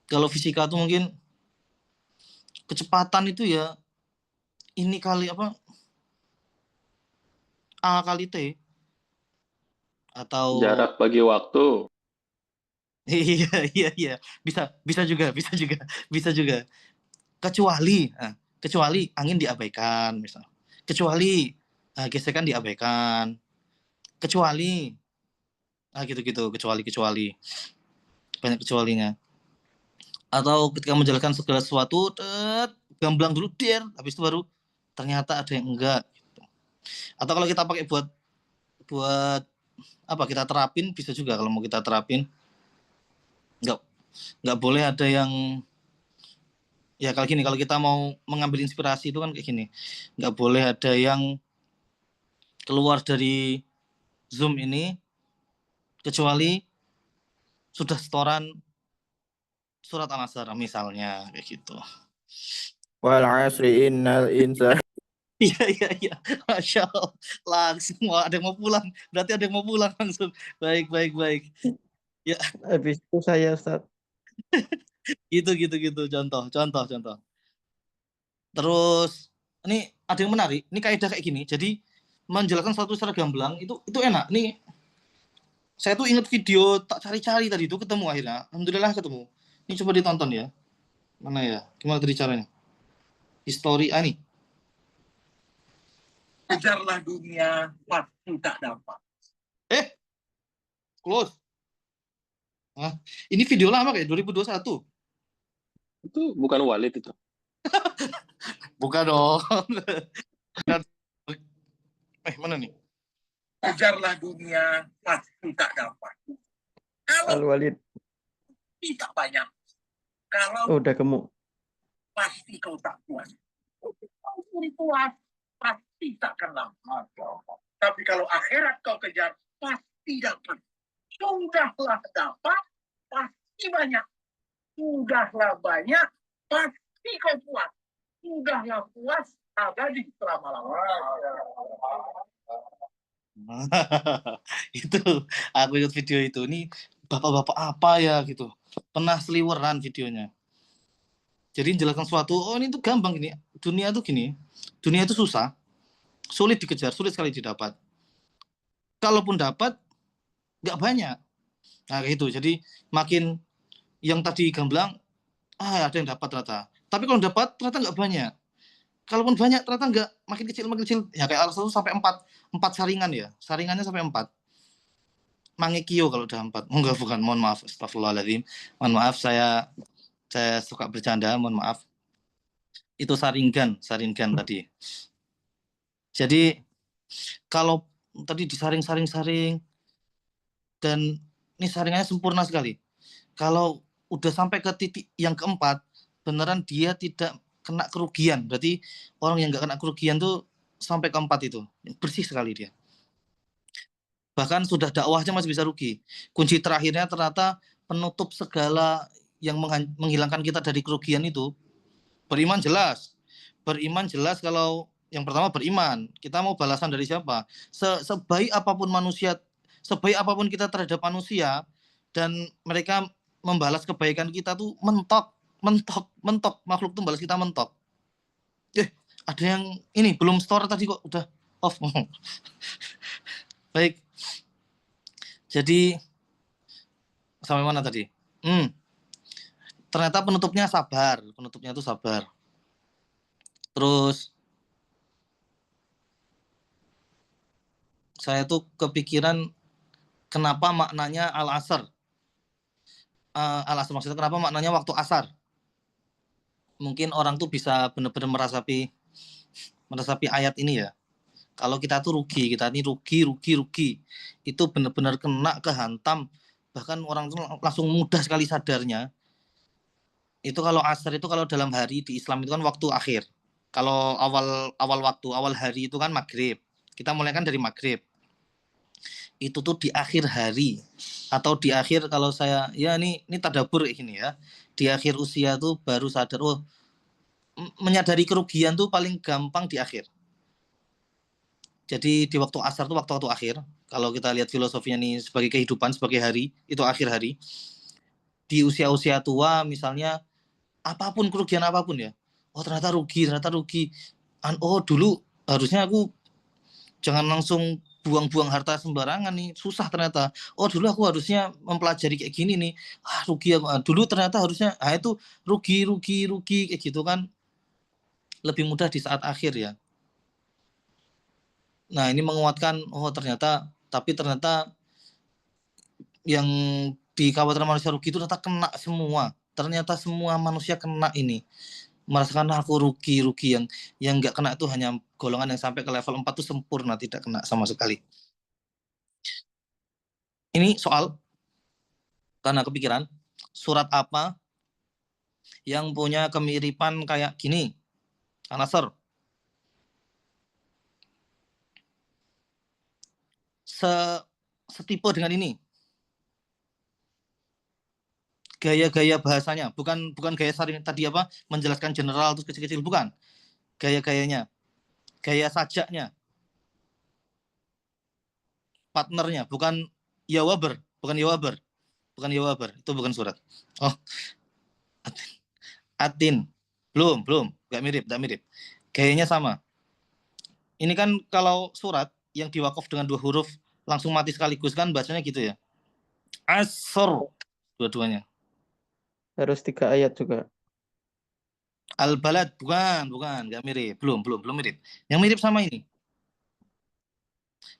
B: Kalau fisika tuh mungkin kecepatan itu ya ini kali apa, A kali T, atau
A: Jarak bagi waktu.
B: iya, bisa juga. Kecuali angin diabaikan, misal. Kecuali gesekan diabaikan. Kecuali gitu, kecuali. Banyak kecualinya. Atau ketika menjelaskan segala sesuatu, gamblang dulu habis itu baru ternyata ada yang enggak. Atau kalau kita pakai buat apa, kita terapin bisa juga. Kalau mau kita terapin, nggak boleh ada yang ya kalau gini, kalau kita mau mengambil inspirasi itu kan kayak gini, nggak boleh ada yang keluar dari Zoom ini kecuali sudah setoran surat Al-Asr misalnya, kayak gitu.
C: Wal 'asri innal insana.
B: Iya, Masya Allah, langsung ada yang mau pulang, berarti ada yang mau pulang langsung. Baik. Ya,
C: Habis itu saya Ustaz.
B: gitu, contoh. Terus ini ada yang menarik, ini kaidah kayak gini. Jadi menjelaskan sesuatu secara gamblang itu enak. Nih saya tuh inget video, tak cari-cari tadi itu ketemu akhirnya. Alhamdulillah ketemu. Ini coba ditonton ya. Mana ya? Gimana tadi caranya? History nih.
E: Kejarlah dunia, pasti tak dapat.
B: Close. Ini video lama kayak 2021.
A: Itu bukan Walid itu.
B: Bukan dong. Mana nih?
E: Kejarlah dunia, pasti tak dapat. Kalau
C: Al-Walid.
E: tidak banyak, kalau
C: Udah gemuk.
E: pasti kau tak puas. Kau pun puas, pasti takkan lama. Tapi kalau akhirat kau kejar, pasti dapat. Sudahlah dapat, pasti banyak. Sudahlah banyak, pasti kau puas. Sudahlah puas, abadi selama-lamanya.
B: Itu aku ikut video itu. Ini bapak-bapak apa ya gitu, pernah seliweran videonya. Jadi menjelaskan sesuatu, ini tuh gampang gini, dunia itu susah, sulit dikejar, sulit sekali didapat. Kalaupun dapat nggak banyak. Nah kayak gitu. Jadi makin yang tadi gamblang, ada yang dapat ternyata, tapi kalau dapat ternyata nggak banyak. Kalaupun banyak ternyata nggak, makin kecil. Ya kayak Al-Asr sampai 4 saringan ya. Saringannya sampai 4. Mangekio kalau udah 4. Enggak, bukan. Mohon maaf. Astagfirullahaladzim. Mohon maaf, saya suka bercanda. Mohon maaf. Itu saringan tadi. Jadi kalau tadi disaring dan ini saringannya sempurna sekali. Kalau udah sampai ke titik yang keempat, beneran dia tidak kena kerugian. Berarti orang yang nggak kena kerugian tuh sampai keempat itu bersih sekali dia. Bahkan sudah dakwahnya masih bisa rugi. Kunci terakhirnya ternyata penutup segala yang menghilangkan kita dari kerugian itu beriman jelas. Kalau yang pertama beriman. Kita mau balasan dari siapa? Sebaik apapun manusia, sebaik apapun kita terhadap manusia, dan mereka membalas kebaikan kita tuh mentok. Makhluk tuh balas kita mentok. Ada yang ini belum store tadi kok udah off. Baik. Jadi Sampai mana tadi? Ternyata penutupnya sabar. Penutupnya itu sabar. Terus saya tuh kepikiran kenapa maknanya al-asr. Al-asr maksudnya kenapa maknanya waktu asar. Mungkin orang tuh bisa benar-benar merasapi ayat ini ya. Kalau kita tuh rugi, kita ini rugi. Itu benar-benar kena, kehantam. Bahkan orang tuh langsung mudah sekali sadarnya. Itu kalau asar itu kalau dalam hari di Islam itu kan waktu akhir. Kalau awal hari itu kan maghrib. Kita mulai kan dari maghrib. Itu tuh di akhir hari atau di akhir kalau saya ya ini tadabbur gini ya. Di akhir usia tuh baru sadar menyadari kerugian tuh paling gampang di akhir. Jadi di waktu asar tuh waktu akhir. Kalau kita lihat filosofinya nih sebagai kehidupan, sebagai hari, itu akhir hari. Di usia-usia tua misalnya apapun kerugian apapun ya. Ternyata rugi. Dulu harusnya aku jangan langsung buang-buang harta sembarangan nih, susah ternyata. Dulu aku harusnya mempelajari kayak gini nih. Rugi aku. Dulu ternyata harusnya itu rugi kayak gitu kan. Lebih mudah di saat akhir ya. Nah, ini menguatkan ternyata yang dikhawatirkan manusia rugi itu ternyata kena semua. Ternyata semua manusia kena ini. Merasakan aku rugi yang enggak kena itu hanya golongan yang sampai ke level 4 itu sempurna, tidak kena sama sekali. Ini soal karena kepikiran surat apa yang punya kemiripan kayak gini. Al-Asr. Setipe dengan ini. Gaya-gaya bahasanya, bukan gaya sering tadi apa menjelaskan general terus kecil-kecil, bukan. Gaya-gayanya. Gaya sajaknya. Partnernya, bukan Yawaber, itu bukan surat. Atin. Belum, enggak mirip. Gayanya sama. Ini kan kalau surat yang diwakaf dengan 2 huruf langsung mati sekaligus kan bacanya gitu ya. Asr dua-duanya.
C: Harus 3 ayat juga.
B: Al-Balad bukan, enggak mirip. Belum mirip. Yang mirip sama ini.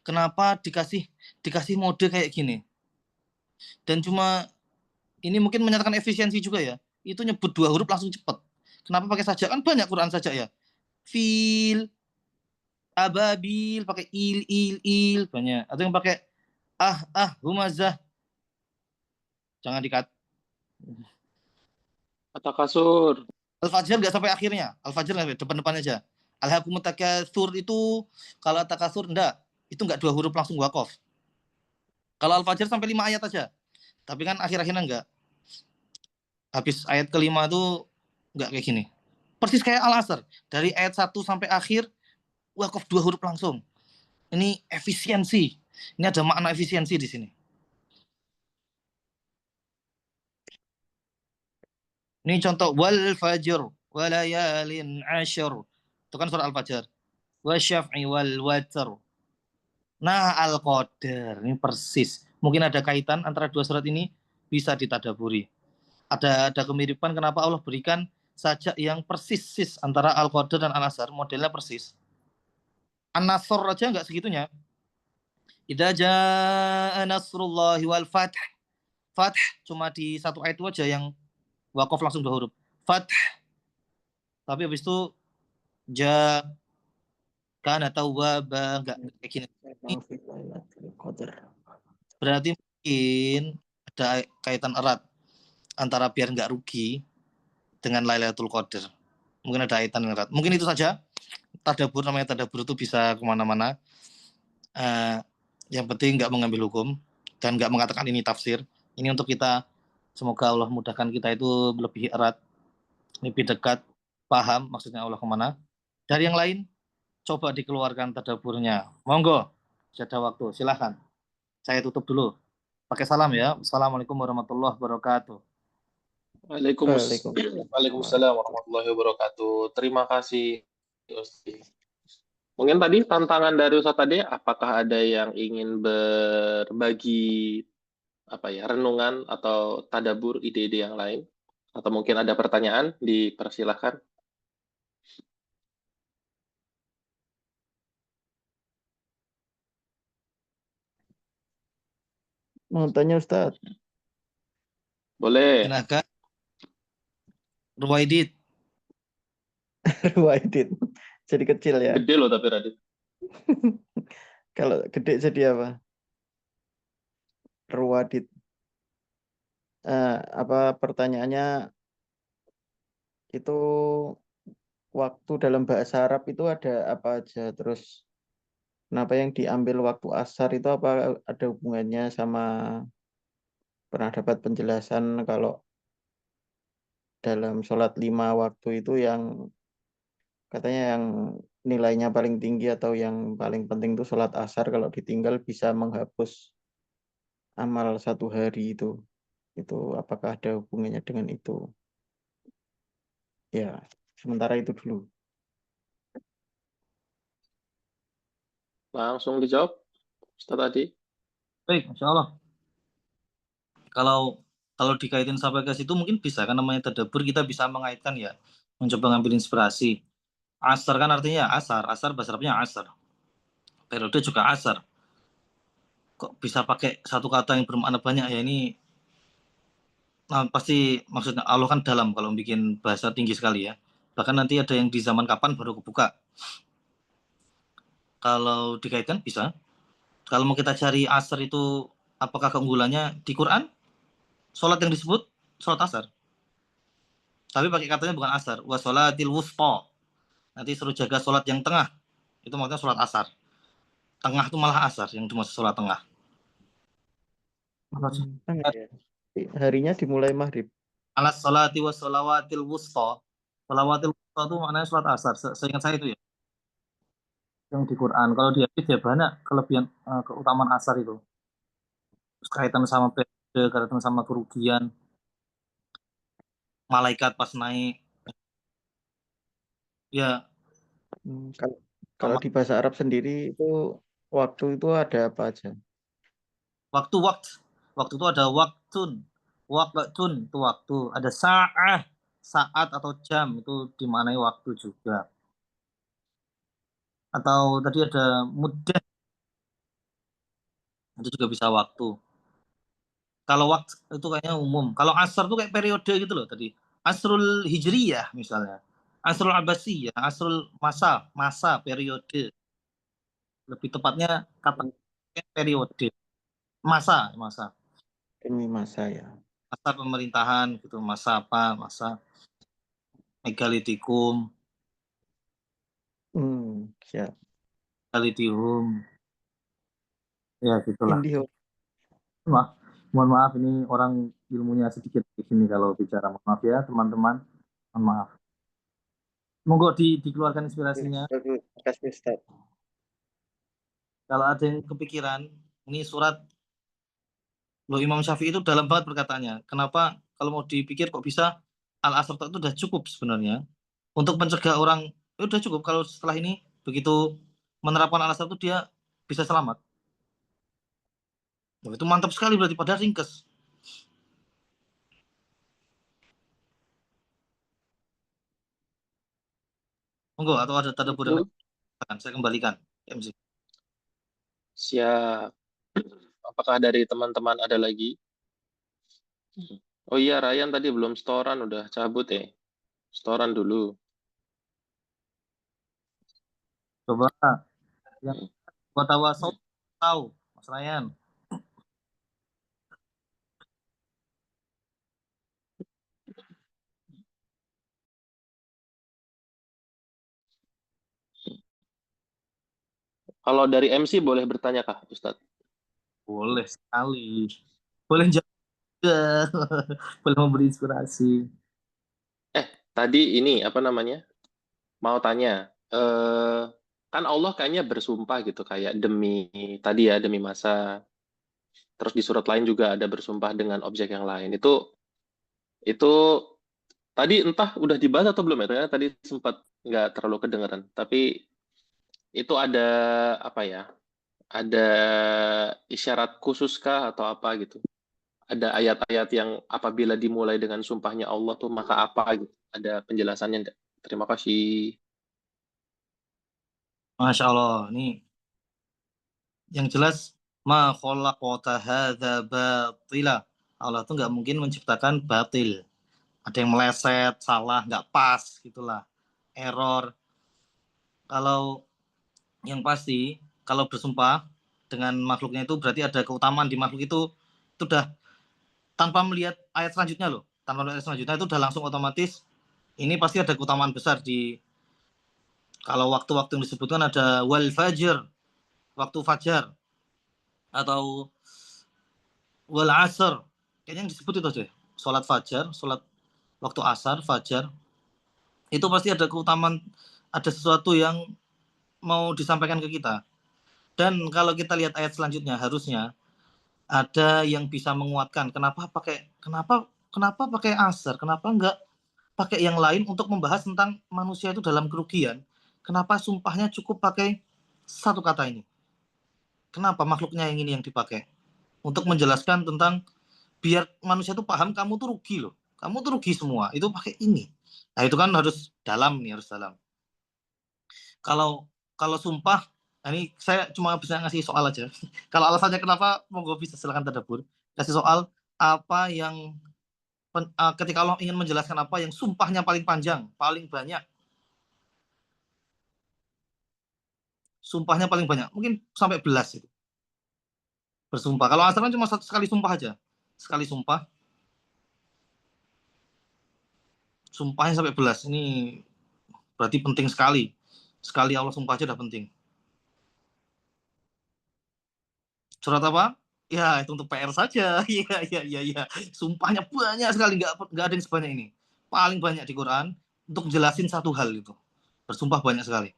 B: Kenapa dikasih mode kayak gini? Dan cuma ini mungkin menyatakan efisiensi juga ya. Itu nyebut 2 huruf langsung cepat. Kenapa pakai sajak? Kan banyak Quran sajak ya. Fil, ababil, pakai il banyak. Atau yang pakai humazah. Jangan dikat.
A: At-Takasur.
B: Al-Fajr nggak sampai akhirnya. Al-Fajr nggak depan aja. Al-Hakumut Takatsur itu kalau Takasur enggak. Itu enggak 2 huruf langsung wakaf. Kalau Al-Fajr sampai 5 ayat aja. Tapi kan akhir-akhirnya enggak. Habis ayat kelima itu enggak kayak gini. Persis kayak Al-Asr. Dari ayat 1 sampai akhir wakaf 2 huruf langsung. Ini efisiensi. Ini ada makna efisiensi di sini. Ini contoh wal fajr walayalin ashar. Itu kan surah Al-Fajr. Wasyaf'i wal watr. Nah, Al-Qadar ini persis. Mungkin ada kaitan antara 2 surat ini, bisa ditadaburi. Ada kemiripan kenapa Allah berikan sajak yang persis antara Al-Qadar dan Al-Asr, modelnya persis. An-Nasr aja enggak segitunya. Idza jaa nasrullahi wal fath. Fath cuma di 1 ayat itu aja yang wakaf langsung 2 huruf. Fath. Tapi habis itu kana tawwaba enggak kayak gini. Berarti mungkin ada kaitan erat antara biar enggak rugi dengan Lailatul Qadar. Mungkin ada kaitan erat. Mungkin itu saja. Tadabbur, namanya tadabbur itu bisa kemana-mana. Yang penting enggak mengambil hukum dan enggak mengatakan ini tafsir. Ini untuk kita, semoga Allah mudahkan kita itu lebih erat, lebih dekat, paham maksudnya Allah kemana. Dari yang lain, coba dikeluarkan tadabburnya. Monggo, ada waktu, silahkan. Saya tutup dulu. Pakai salam ya. Assalamualaikum warahmatullahi wabarakatuh.
A: Waalaikumsalam warahmatullahi wabarakatuh. Terima kasih, Ustaz. Mungkin tadi tantangan dari Ustaz tadi, apakah ada yang ingin berbagi apa ya, renungan atau tadabur ide-ide yang lain? Atau mungkin ada pertanyaan, dipersilahkan.
C: Mau tanya Ustadz.
A: Boleh.
B: Silakan. Ruwaidit.
C: Ruwaidit. Jadi kecil ya.
A: Gede loh tapi Radit.
C: Kalau gede jadi apa? Ruwadit. Apa pertanyaannya itu waktu dalam bahasa Arab itu ada apa aja? Terus kenapa yang diambil waktu asar itu apa ada hubungannya sama pernah dapat penjelasan kalau dalam sholat 5 waktu itu yang katanya yang nilainya paling tinggi atau yang paling penting itu sholat asar kalau ditinggal bisa menghapus amal 1 hari itu. Itu apakah ada hubungannya dengan itu? Ya, sementara itu dulu.
A: Langsung dijawab, Ustaz Adi.
B: Baik, Masya Allah. Kalau dikaitin sampai ke situ mungkin bisa, kan namanya tadabbur, kita bisa mengaitkan ya, mencoba ngambil inspirasi. Asar kan artinya asar bahasa Arabnya asar. Periode juga asar. Kok bisa pakai satu kata yang bermakna banyak ya, ini pasti maksudnya Allah kan dalam kalau bikin bahasa tinggi sekali ya. Bahkan nanti ada yang di zaman kapan baru kebuka. Kalau dikaitkan bisa. Kalau mau kita cari asar itu apakah keunggulannya di Quran? Sholat yang disebut sholat asar. Tapi pakai katanya bukan asar. Wa sholatil wusta. Nanti suruh jaga sholat yang tengah. Itu maksudnya sholat asar. Tengah itu malah asar yang dimaksud sholat tengah.
C: Tengah ya. Harinya dimulai maghrib.
B: Alas sholati wa sholawatil wusta. Sholawatil wusta itu maknanya sholat asar. Seingat saya itu ya. Yang di Quran. Kalau di hadis ya banyak kelebihan keutamaan asar itu. Terus kaitan sama periode, kaitan sama kerugian. Malaikat pas naik. Ya.
C: Kalau di bahasa Arab sendiri itu waktu itu ada apa aja?
B: Waktu itu ada waktun itu waktu. Ada saat atau jam, itu dimaknai waktu juga. Atau tadi ada muddah, itu juga bisa waktu. Kalau waktu itu kayaknya umum. Kalau asar itu kayak periode gitu loh tadi. Asrul hijriyah misalnya. Asrul abbasiyah, asrul masa periode. Lebih tepatnya kata periode. Masa.
C: Demi masa ya.
B: Masa pemerintahan gitu, masa megalitikum,
C: Siap.
B: megalitium. Ya gitulah.
C: Indio.
B: Mohon maaf ini orang ilmunya sedikit di sini kalau bicara. Mohon maaf ya teman-teman. Mohon maaf. Monggo dikeluarkan inspirasinya.
C: Terima kasih Ustaz.
B: Kalau ada yang kepikiran, ini surat loh Imam Syafi'i itu dalam banget perkataannya. Kenapa kalau mau dipikir kok bisa al-asr itu udah cukup sebenarnya untuk mencegah orang, udah cukup kalau setelah ini begitu menerapkan al-asr itu dia bisa selamat. Nah, itu mantap sekali berarti, padahal ringkes. Monggo, atau ada tadabbur yang lain? Saya kembalikan MC.
A: Siap. Apakah dari teman-teman ada lagi? Oh iya, Ryan tadi belum setoran, udah cabut ya. Setoran dulu.
B: Coba yang buat tahu Mas Ryan.
A: Kalau dari MC boleh bertanya kah, Ustadz?
B: Boleh sekali. Boleh jawab juga. Boleh memberi inspirasi.
A: Tadi ini apa namanya? Mau tanya. Kan Allah kayaknya bersumpah gitu kayak demi tadi ya, demi masa. Terus di surat lain juga ada bersumpah dengan objek yang lain. Itu tadi entah udah dibahas atau belum ya? Ternyata tadi sempat nggak terlalu kedengeran. Tapi itu ada apa ya? Ada isyarat khusus kah atau apa gitu? ada ayat-ayat yang apabila dimulai dengan sumpahnya Allah tuh maka apa gitu. Ada penjelasannya enggak? Terima kasih.
B: Masya Allah, ini yang jelas ma khalaqta hadza batila. Allah tuh nggak mungkin menciptakan batil. Ada yang meleset, salah, nggak pas, gitulah, error. Kalau yang pasti, kalau bersumpah dengan makhluknya itu berarti ada keutamaan di makhluk itu udah tanpa melihat ayat selanjutnya loh. Tanpa melihat ayat selanjutnya itu udah langsung otomatis ini pasti ada keutamaan besar di kalau waktu-waktu yang disebutkan ada wal fajr, waktu fajar atau wal asr. Kayaknya yang disebut itu deh. Salat fajar, salat waktu asar, fajar. Itu pasti ada keutamaan, ada sesuatu yang mau disampaikan ke kita. Dan kalau kita lihat ayat selanjutnya harusnya ada yang bisa menguatkan kenapa pakai asar, kenapa enggak pakai yang lain untuk membahas tentang manusia itu dalam kerugian. Kenapa sumpahnya cukup pakai satu kata ini? Kenapa makhluknya yang ini yang dipakai? Untuk menjelaskan tentang biar manusia itu paham kamu tuh rugi loh. Kamu tuh rugi semua. Itu pakai ini. Nah, itu kan harus dalam nih, harus dalam. Kalau sumpah, nah ini saya cuma bisa ngasih soal aja. Kalau alasannya kenapa, monggo bisa silakan tadabbur. Kasih soal apa yang ketika Allah ingin menjelaskan apa yang sumpahnya paling panjang, paling banyak. Sumpahnya paling banyak, mungkin sampai belas itu. Bersumpah. Kalau asal kan cuma sekali sumpah aja. Sekali sumpah. Sumpahnya sampai belas. Ini berarti penting sekali. Sekali Allah sumpah aja udah penting. Surat apa? Ya, itu untuk PR saja. Iya. Sumpahnya banyak sekali, nggak ada yang sebanyak ini. Paling banyak di Quran untuk jelasin satu hal itu. Bersumpah banyak sekali.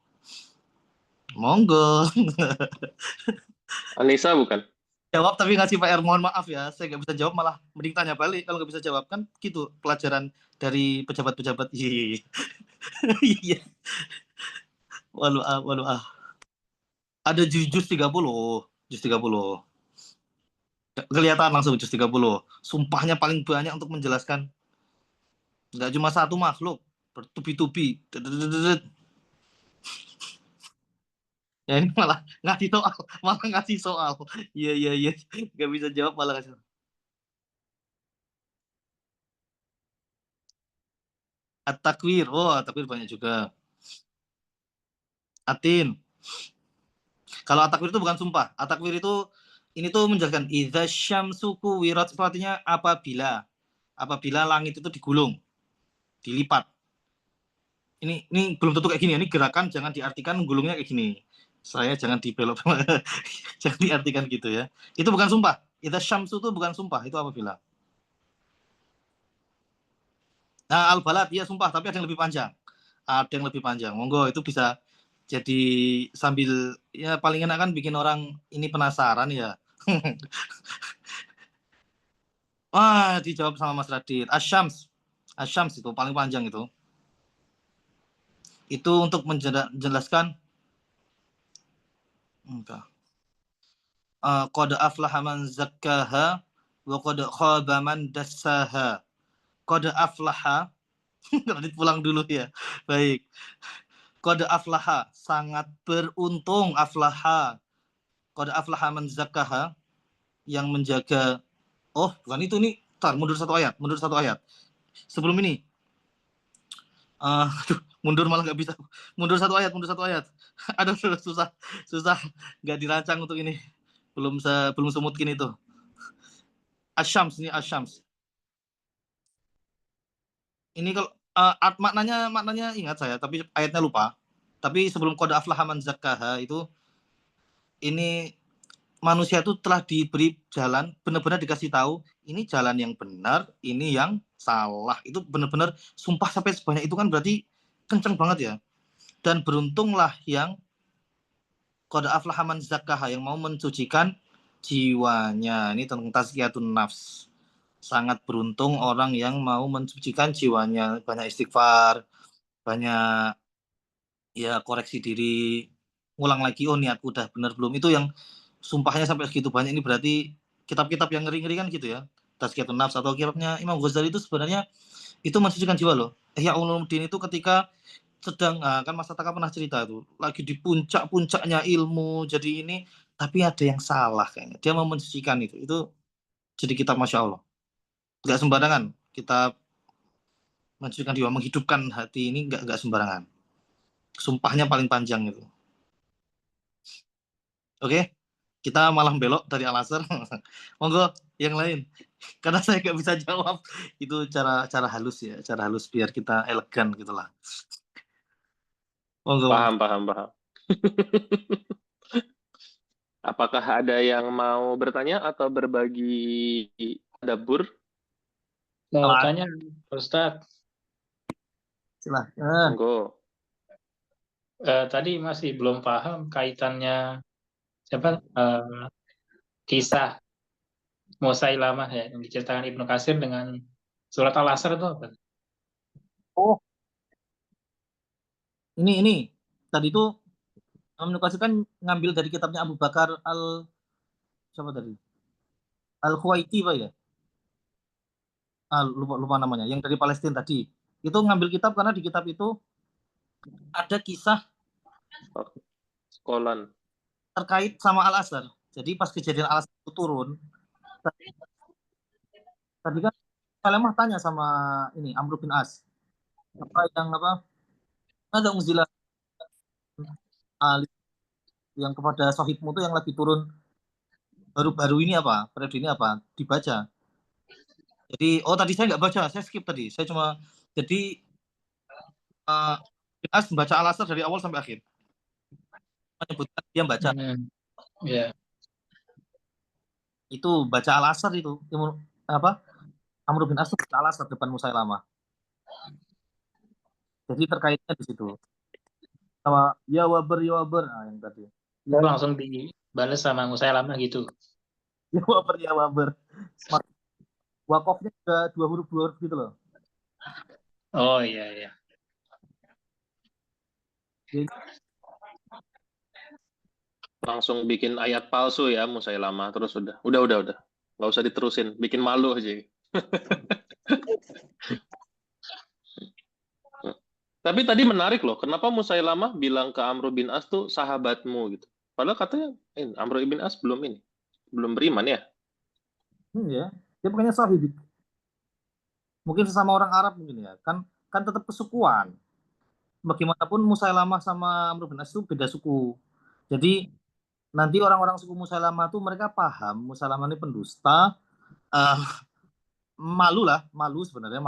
B: Monggo.
A: Anissa bukan?
B: Jawab tapi ngasih PR, mohon maaf ya. Saya nggak bisa jawab, malah mending tanya balik. Kalau nggak bisa jawab kan gitu pelajaran dari pejabat-pejabat. Iya. Walu ah. Ada juz 30. Juz 30. Kelihatan langsung juz 30. Sumpahnya paling banyak untuk menjelaskan. Nggak cuma satu makhluk, bertubi-tubi. Ya ini malah ngasih soal. Iya. Nggak bisa jawab malah ngasih soal. At-takwir. Oh, at-takwir banyak juga. Atin. Kalau at-takwir itu bukan sumpah. At-takwir itu ini tuh menjelaskan idza syamsu kuwirat, artinya apabila langit itu digulung, dilipat. Ini belum tentu kayak gini. Ini gerakan jangan diartikan gulungnya kayak gini. Saya jangan dibelok. Jangan diartikan gitu ya. Itu bukan sumpah. Idza syamsu itu bukan sumpah, itu apabila. Nah, al-balad ya sumpah, tapi ada yang lebih panjang. Ada yang lebih panjang. Monggo itu bisa jadi sambil ya paling enak kan bikin orang ini penasaran ya. Wah, dijawab sama Mas Radit. Asyams itu paling panjang itu. Itu untuk menjelaskan qad aflaha man zakkaha wa qad khaba man dassaha. Qad aflaha. Radit pulang dulu ya. Baik. Qad aflaha, sangat beruntung. Aflaha. Qad aflaha man zakkaha, yang menjaga. Oh, bukan itu nih. Tar, mundur satu ayat. Sebelum ini. Mundur malah nggak bisa. Mundur satu ayat. Aduh, susah. Nggak dirancang untuk ini. Belum semutkin itu. Asyams. Ini kalau maknanya ingat saya, tapi ayatnya lupa. Tapi sebelum qad aflaha man zakkaha itu, ini manusia itu telah diberi jalan, benar-benar dikasih tahu ini jalan yang benar, ini yang salah. Itu benar-benar sumpah sampai sebanyak itu kan berarti kenceng banget ya. Dan beruntunglah yang qad aflaha man zakkaha, yang mau mensucikan jiwanya. Ini tentang tazkiyatun nafs. Sangat beruntung orang yang mau mensucikan jiwanya, banyak istighfar, banyak ya koreksi diri, ngulang lagi, oh niatku udah benar belum. Itu yang sumpahnya sampai segitu banyak, ini berarti kitab-kitab yang ngeri-ngeri kan gitu ya. Tazkiyatun Nafs atau kitabnya Imam Ghazali itu sebenarnya itu mensucikan jiwa loh. Ihya Ulumuddin itu ketika sedang kan Mas Taka pernah cerita tuh, lagi di puncak-puncaknya ilmu, jadi ini, tapi ada yang salah kayaknya. Dia mau mensucikan itu. Itu jadi kitab Masya Allah. Nggak sembarangan. Kita mensucikan jiwa, menghidupkan hati ini nggak sembarangan. Sumpahnya paling panjang itu. Oke, kita malah belok dari Al-Azhar. Monggo yang lain. Karena saya nggak bisa jawab. Itu cara halus ya, cara halus biar kita elegan gitulah. Monggo.
A: Paham. Apakah ada yang mau bertanya atau berbagi tadabbur?
F: Mau
B: Salah.
F: tanya, Ustadz.
B: Silahkan.
A: Monggo.
F: Tadi masih belum paham kaitannya kisah Musailamah ya yang diceritakan Ibnu Katsir dengan surat Al-Asr itu apa?
B: Oh, ini tadi itu Ibnu Katsir kan ngambil dari kitabnya Abu Bakar siapa tadi? Al-Khuwaiti Pak ya? Lupa namanya, yang dari Palestina tadi. Itu ngambil kitab karena di kitab itu ada kisah
A: Kolan.
B: terkait sama Al-Azhar. Jadi pas kejadian Al-Azhar itu turun, tadi kan Salemah tanya sama ini Amr bin As. Ada unzila yang kepada sahibmu tuh yang lagi turun baru-baru ini apa? Periode ini apa? Dibaca. Jadi tadi saya nggak baca, saya skip tadi. Saya cuma jadi bin As membaca Al-Azhar dari awal sampai akhir. Menyebutkan dia baca.
F: Ya.
B: Itu baca Al-Azhar itu. Amr bin As baca Al-Azhar depan Musailamah. Jadi terkaitnya di situ. Sama ya waber yang tadi.
F: Itu langsung dibalas sama Musailamah gitu.
B: Ya waber. Wakofnya juga 2 huruf gitu loh.
F: Oh iya.
A: Langsung bikin ayat palsu ya Musailamah, terus udah. Nggak usah diterusin, bikin malu aja. Tapi tadi menarik loh, kenapa Musailamah bilang ke Amr bin As tuh sahabatmu gitu. Padahal katanya Amr bin As belum beriman ya.
B: Ya, dia pokoknya sahib. Mungkin sesama orang Arab mungkin ya. Kan tetap kesukuan. Bagaimanapun Musailamah sama Amr bin As itu beda suku. Jadi nanti orang-orang suku Musailamah tuh mereka paham Musailamah ini pendusta. Malu sebenarnya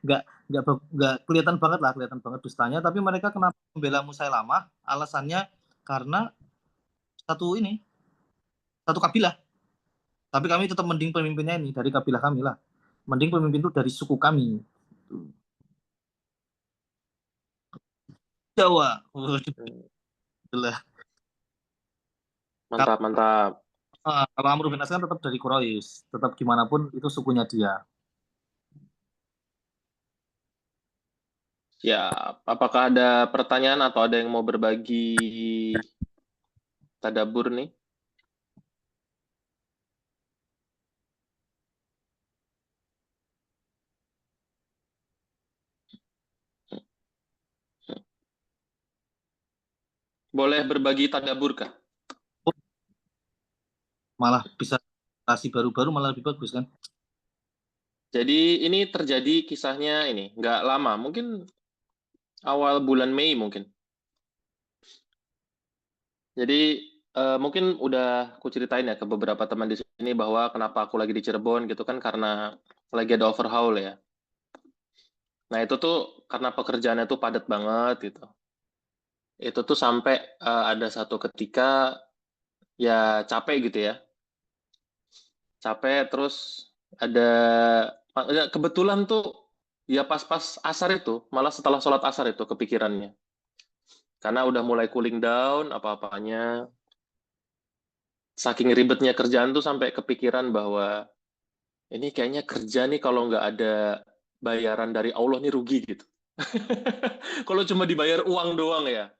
B: nggak kelihatan banget dustanya, tapi mereka kenapa membela Musailamah, alasannya karena satu kabilah, tapi kami tetap mending pemimpinnya ini dari kabilah kami lah, mending pemimpin itu dari suku kami. Jawa.
A: Mantap.
B: Kalau Amr bin As kan tetap dari Quraisy, tetap gimana pun itu sukunya dia.
A: Ya, apakah ada pertanyaan atau ada yang mau berbagi tadabbur nih? Boleh berbagi tadabbur kah?
B: Malah bisa kasih baru-baru malah lebih bagus kan.
A: Jadi ini terjadi kisahnya ini nggak lama, mungkin awal bulan Mei mungkin. Jadi mungkin udah aku ceritain ya ke beberapa teman di sini bahwa kenapa aku lagi di Cirebon gitu kan karena lagi ada overhaul ya. Nah itu tuh karena pekerjaannya tuh padat banget gitu. Itu tuh sampai ada satu ketika ya capek gitu ya. Capek terus ada kebetulan tuh ya pas-pas asar itu, malah setelah sholat asar itu kepikirannya. Karena udah mulai cooling down apa-apanya. Saking ribetnya kerjaan tuh sampai kepikiran bahwa ini kayaknya kerja nih kalau nggak ada bayaran dari Allah nih rugi gitu. Kalau cuma dibayar uang doang ya.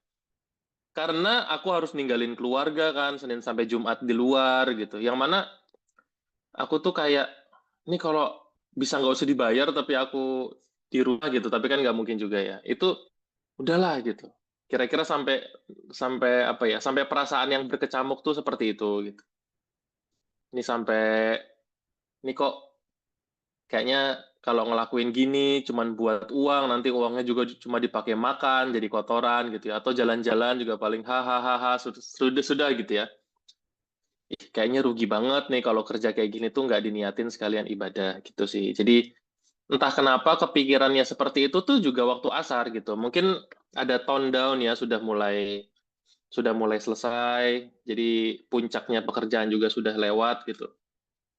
A: Karena aku harus ninggalin keluarga kan, Senin sampai Jumat di luar gitu. Yang mana aku tuh kayak, ini kalau bisa nggak usah dibayar tapi aku di rumah gitu, tapi kan nggak mungkin juga ya. Itu udahlah gitu. Kira-kira sampai sampai apa ya? Sampai perasaan yang berkecamuk tuh seperti itu gitu. Ini sampai ini kok kayaknya kalau ngelakuin gini cuman buat uang, nanti uangnya juga cuma dipakai makan, jadi kotoran gitu ya. Atau jalan-jalan juga paling hahaha sudah gitu ya. Ih, kayaknya rugi banget nih kalau kerja kayak gini tuh nggak diniatin sekalian ibadah gitu sih. Jadi entah kenapa kepikirannya seperti itu tuh juga waktu asar gitu. Mungkin ada tone down ya, sudah mulai selesai. Jadi puncaknya pekerjaan juga sudah lewat gitu.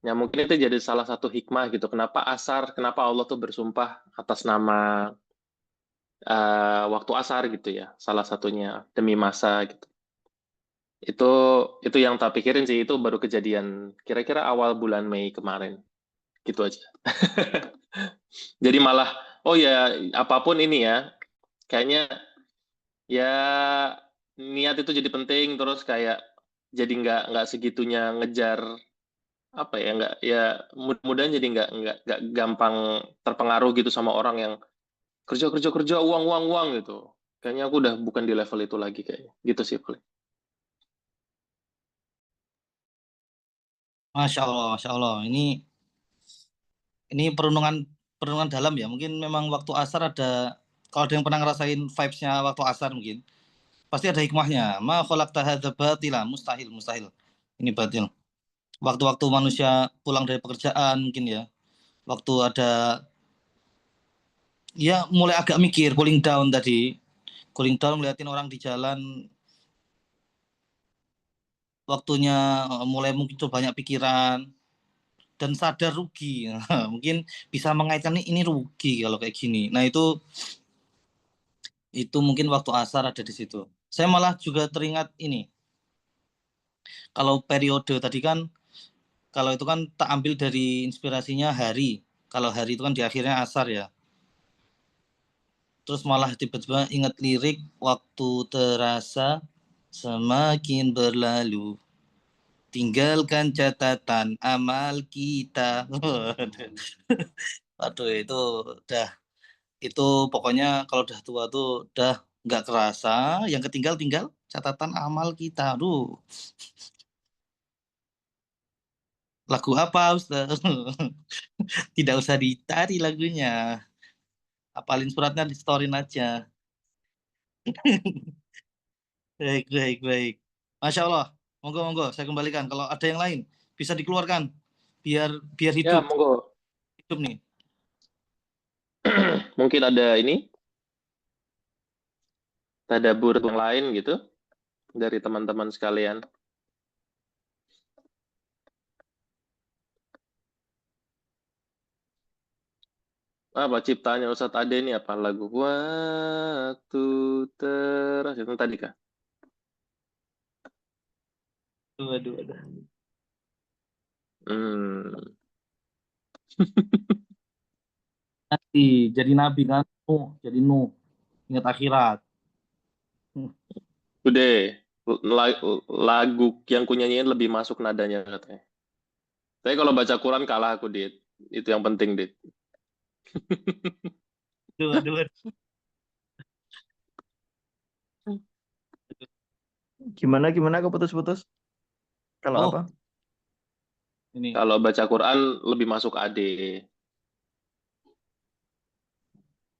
A: Ya mungkin itu jadi salah satu hikmah gitu. Kenapa asar, kenapa Allah tuh bersumpah atas nama waktu asar gitu ya. Salah satunya demi masa gitu. Itu yang tak pikirin sih, itu baru kejadian kira-kira awal bulan Mei kemarin. Gitu aja. Jadi malah, oh ya, apapun ini ya, kayaknya ya niat itu jadi penting, terus kayak jadi nggak segitunya ngejar apa ya, nggak ya mudah-mudahan jadi nggak gampang terpengaruh gitu sama orang yang kerja kerja kerja uang uang uang gitu. Kayaknya aku udah bukan di level itu lagi kayaknya. Gitu sih paling.
B: Masya Allah, Masya Allah. Ini perenungan dalam ya. Mungkin memang waktu asar ada, kalau ada yang pernah ngerasain vibes-nya waktu asar mungkin, pasti ada hikmahnya. Ma khalaqta hadza batila, mustahil, mustahil. Ini batil. Waktu-waktu manusia pulang dari pekerjaan mungkin ya. Waktu ada, ya mulai agak mikir, cooling down tadi. Cooling down, ngeliatin orang di jalan, waktunya mulai muncul banyak pikiran, dan sadar rugi. Mungkin bisa mengaitkan ini rugi kalau kayak gini. Nah itu mungkin waktu asar ada di situ. Saya malah juga teringat ini. Kalau periode tadi kan, kalau itu kan tak ambil dari inspirasinya hari. Kalau hari itu kan di akhirnya asar ya. Terus malah tiba-tiba ingat lirik, waktu terasa semakin berlalu. Tinggalkan catatan amal kita. Waduh, itu pokoknya kalau udah tua tuh udah nggak kerasa, yang tinggal catatan amal kita. Aduh, lagu apa Ustaz? Tidak usah dicari lagunya, apalin suratnya, di storyin aja. Baik, baik, baik. Masya Allah, monggo, monggo, saya kembalikan. Kalau ada yang lain bisa dikeluarkan, biar biar
A: Ya,
B: hidup
A: monggo.
B: nih.
A: Mungkin ada ini tadabbur yang lain gitu dari teman-teman sekalian. Apa ciptaannya Ustadz Ade ini apa lagu waktu teras itu tadi kah?
B: Aduh, aduh.
A: Hmm.
B: Nabi, jadi nabi kan, jadi Nuh, ingat akhirat.
A: Udah lagu yang kunyanyiin lebih masuk nadanya katanya. Tapi kalau baca Quran kalah aku, Dit. Itu yang penting, Dit.
B: Aduh, aduh, aduh.
C: Gimana keputus-putus? Kalau
B: Oh,
C: apa?
B: ini
A: Kalau baca Quran lebih masuk Ade.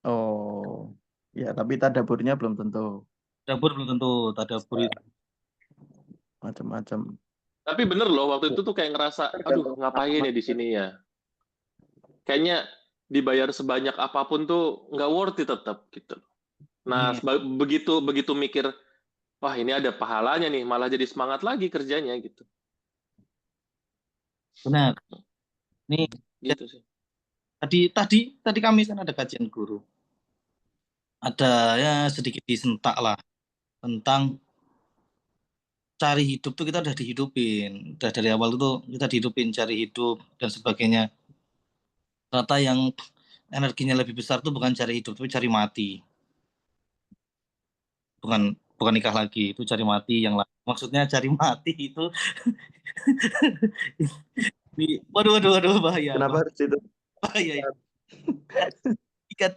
C: Oh, ya tapi tadaburnya belum tentu
B: dapur belum tentu tadabur itu.
C: macam-macam.
A: Tapi bener loh, waktu itu tuh kayak ngerasa, aduh ngapain ya di sini ya. Kayaknya dibayar sebanyak apapun tuh nggak worth it tetap gitu. Nah,
B: Iya,
A: begitu mikir, wah ini ada pahalanya nih, malah jadi semangat lagi kerjanya gitu.
B: benar. Ini ya,
A: Gitu sih.
B: tadi kami kan ada kajian guru. Ada ya sedikit disentak lah tentang cari hidup tuh, kita udah dihidupin. Udah dari awal itu kita dihidupin cari hidup dan sebagainya. Ternyata yang energinya lebih besar tuh bukan cari hidup, tapi cari mati. Bukan bukan nikah lagi, itu cari mati yang lain. Maksudnya cari mati itu Waduh, bahaya.
C: Kenapa harus itu?
B: Bahaya. Ikat.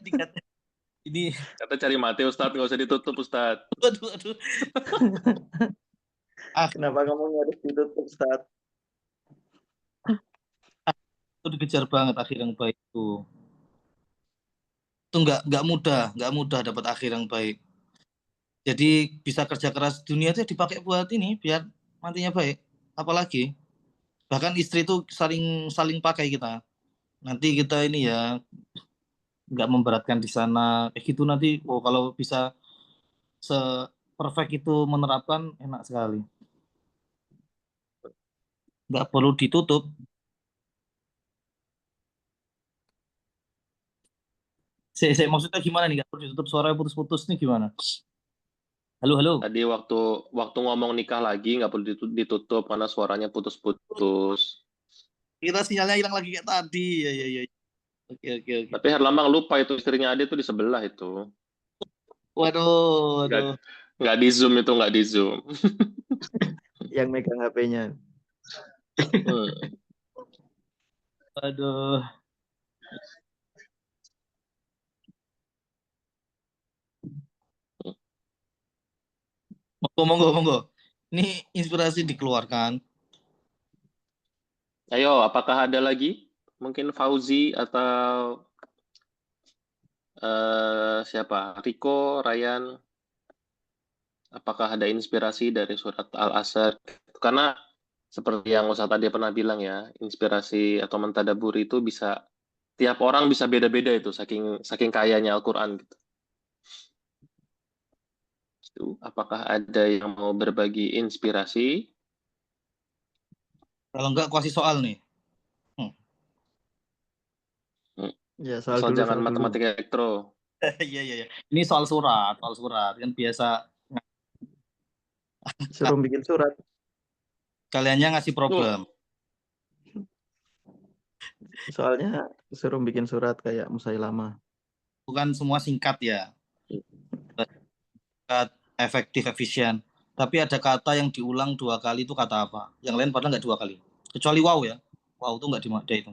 B: Ini,
A: Kata cari mati Ustadz, nggak usah ditutup Ustadz.
B: waduh.
C: Kenapa kamu harus ditutup, Ustaz?
B: Itu dikejar banget akhir yang baik itu. Itu nggak mudah dapat akhir yang baik. Jadi bisa kerja keras dunia itu dipakai buat ini biar nantinya baik. Apalagi bahkan istri itu saling pakai kita. Nanti kita ini ya nggak memberatkan di sana. Kayak gitu nanti. Oh, kalau bisa se-perfect itu menerapkan enak sekali. Nggak perlu ditutup. Saya maksudnya gimana nih? Nggak perlu ditutup, suara putus-putus nih gimana? Halo.
A: Tadi waktu ngomong nikah lagi nggak perlu ditutup karena suaranya putus-putus.
B: Kita sinyalnya hilang lagi kayak tadi. Ya. Oke.
A: Tapi Herlambang lupa itu istrinya Ade itu di sebelah itu.
B: Waduh.
A: Nggak di zoom itu, nggak di zoom.
C: Yang megang HP-nya.
B: Aduh. Monggo. Ini inspirasi dikeluarkan.
A: Ayo, apakah ada lagi? Mungkin Fauzi atau siapa? Riko, Ryan. Apakah ada inspirasi dari surat Al-Asr? Karena seperti yang Ustaz tadi pernah bilang ya, inspirasi atau mentadaburi itu bisa, tiap orang bisa beda-beda itu, saking kayanya Al-Quran gitu. Apakah ada yang mau berbagi inspirasi?
B: Kalau enggak, kasih soal nih.
C: Ya, soal
A: Asal
C: dulu.
A: jangan matematika elektro.
B: Iya. Ini soal surat kan biasa
C: Suruh bikin surat.
B: kaliannya ngasih problem.
C: Soalnya suruh bikin surat kayak Musailamah.
B: Bukan semua singkat ya. Singkat, efektif, efisien. Tapi ada kata yang diulang 2 kali itu kata apa? Yang lain padahal nggak 2 kali. Kecuali wow ya. Wow itu nggak ada itu.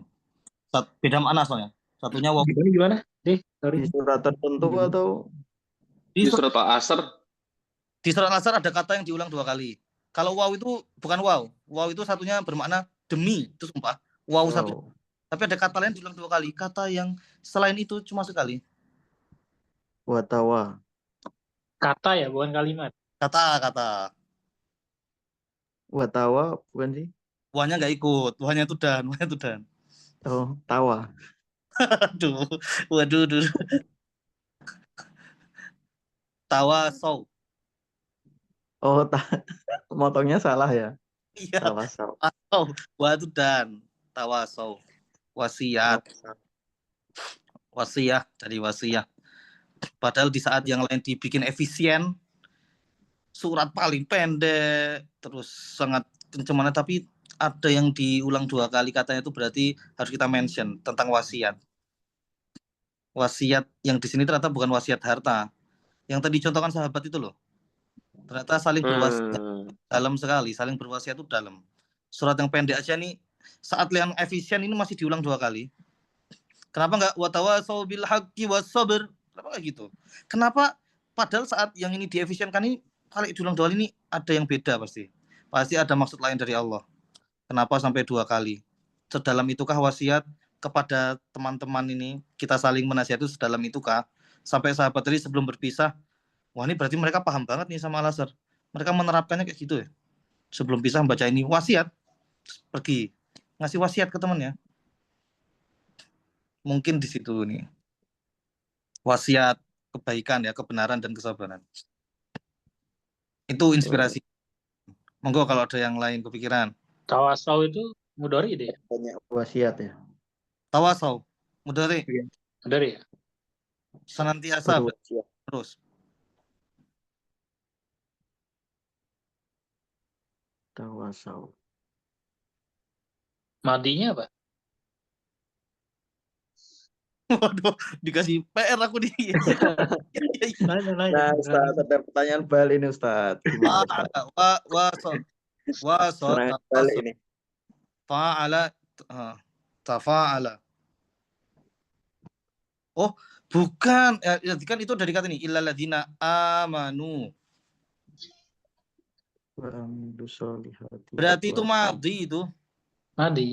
B: Beda makna soalnya. Satunya wow.
F: Gimana?
C: Di surat tertentu atau
A: Di surat Al-Asr?
B: Di surat Al-Asr ada kata yang diulang 2 kali. Kalau wow itu bukan wow. Wow itu satunya bermakna demi. Itu sumpah. Wow satu. Tapi ada kata lain diulang 2 kali. Kata yang selain itu cuma sekali.
C: watawa?
F: Kata ya, bukan kalimat.
B: Kata.
C: Watawa bukan sih?
B: Wanya nggak ikut. Wanya itu dan.
C: Oh, tawa.
B: Aduh. Waduh. Tawasau.
C: Oh, motongnya salah ya.
B: Iya.
C: Tawasau.
B: Wa itu dan. Tawasau. Wasiat. Wasiyah dari wasiyah. Padahal di saat yang lain dibikin efisien, surat paling pendek, terus sangat kencemana, tapi ada yang diulang 2 kali katanya itu berarti harus kita mention tentang wasiat. Wasiat yang di sini ternyata bukan wasiat harta. Yang tadi contohkan sahabat itu loh. Ternyata saling berwasiat dalam sekali, saling berwasiat itu dalam. Surat yang pendek aja nih, saat yang efisien ini masih diulang 2 kali. Kenapa nggak watawasau bil haqqi was sabr? Kenapa kayak gitu? Kenapa padahal saat yang ini diefisienkan ini kali diulang 2 kali ini ada yang beda pasti. Pasti ada maksud lain dari Allah. Kenapa sampai 2 kali? Sedalam itukah wasiat kepada teman-teman ini? Kita saling menasihati sedalam itukah? Sampai sahabat tadi sebelum berpisah, wah ini berarti mereka paham banget nih sama Al-Asr. Mereka menerapkannya kayak gitu ya. Sebelum pisah baca ini wasiat, pergi ngasih wasiat ke temannya. Mungkin di situ nih. Wasiat kebaikan ya, kebenaran dan kesabaran. Itu inspirasi. Monggo kalau ada yang lain kepikiran.
F: Tawasau itu mudhari deh.
C: Banyak wasiat ya.
B: Tawasau, mudhari.
F: Mudhari ya.
B: Senantiasa terus.
C: Tawasau.
F: Madinya apa?
B: Waduh, dikasih PR aku nih.
C: Nah, Ustaz, ada pertanyaan balik ini, Ustaz. Gimana, Ustaz?
B: Serangan
C: balik ini.
B: Fa'ala Tafa'ala. Oh, bukan. Kan itu dari kata ini illal ladzina amanu. Berarti itu madhi itu.
F: Madi.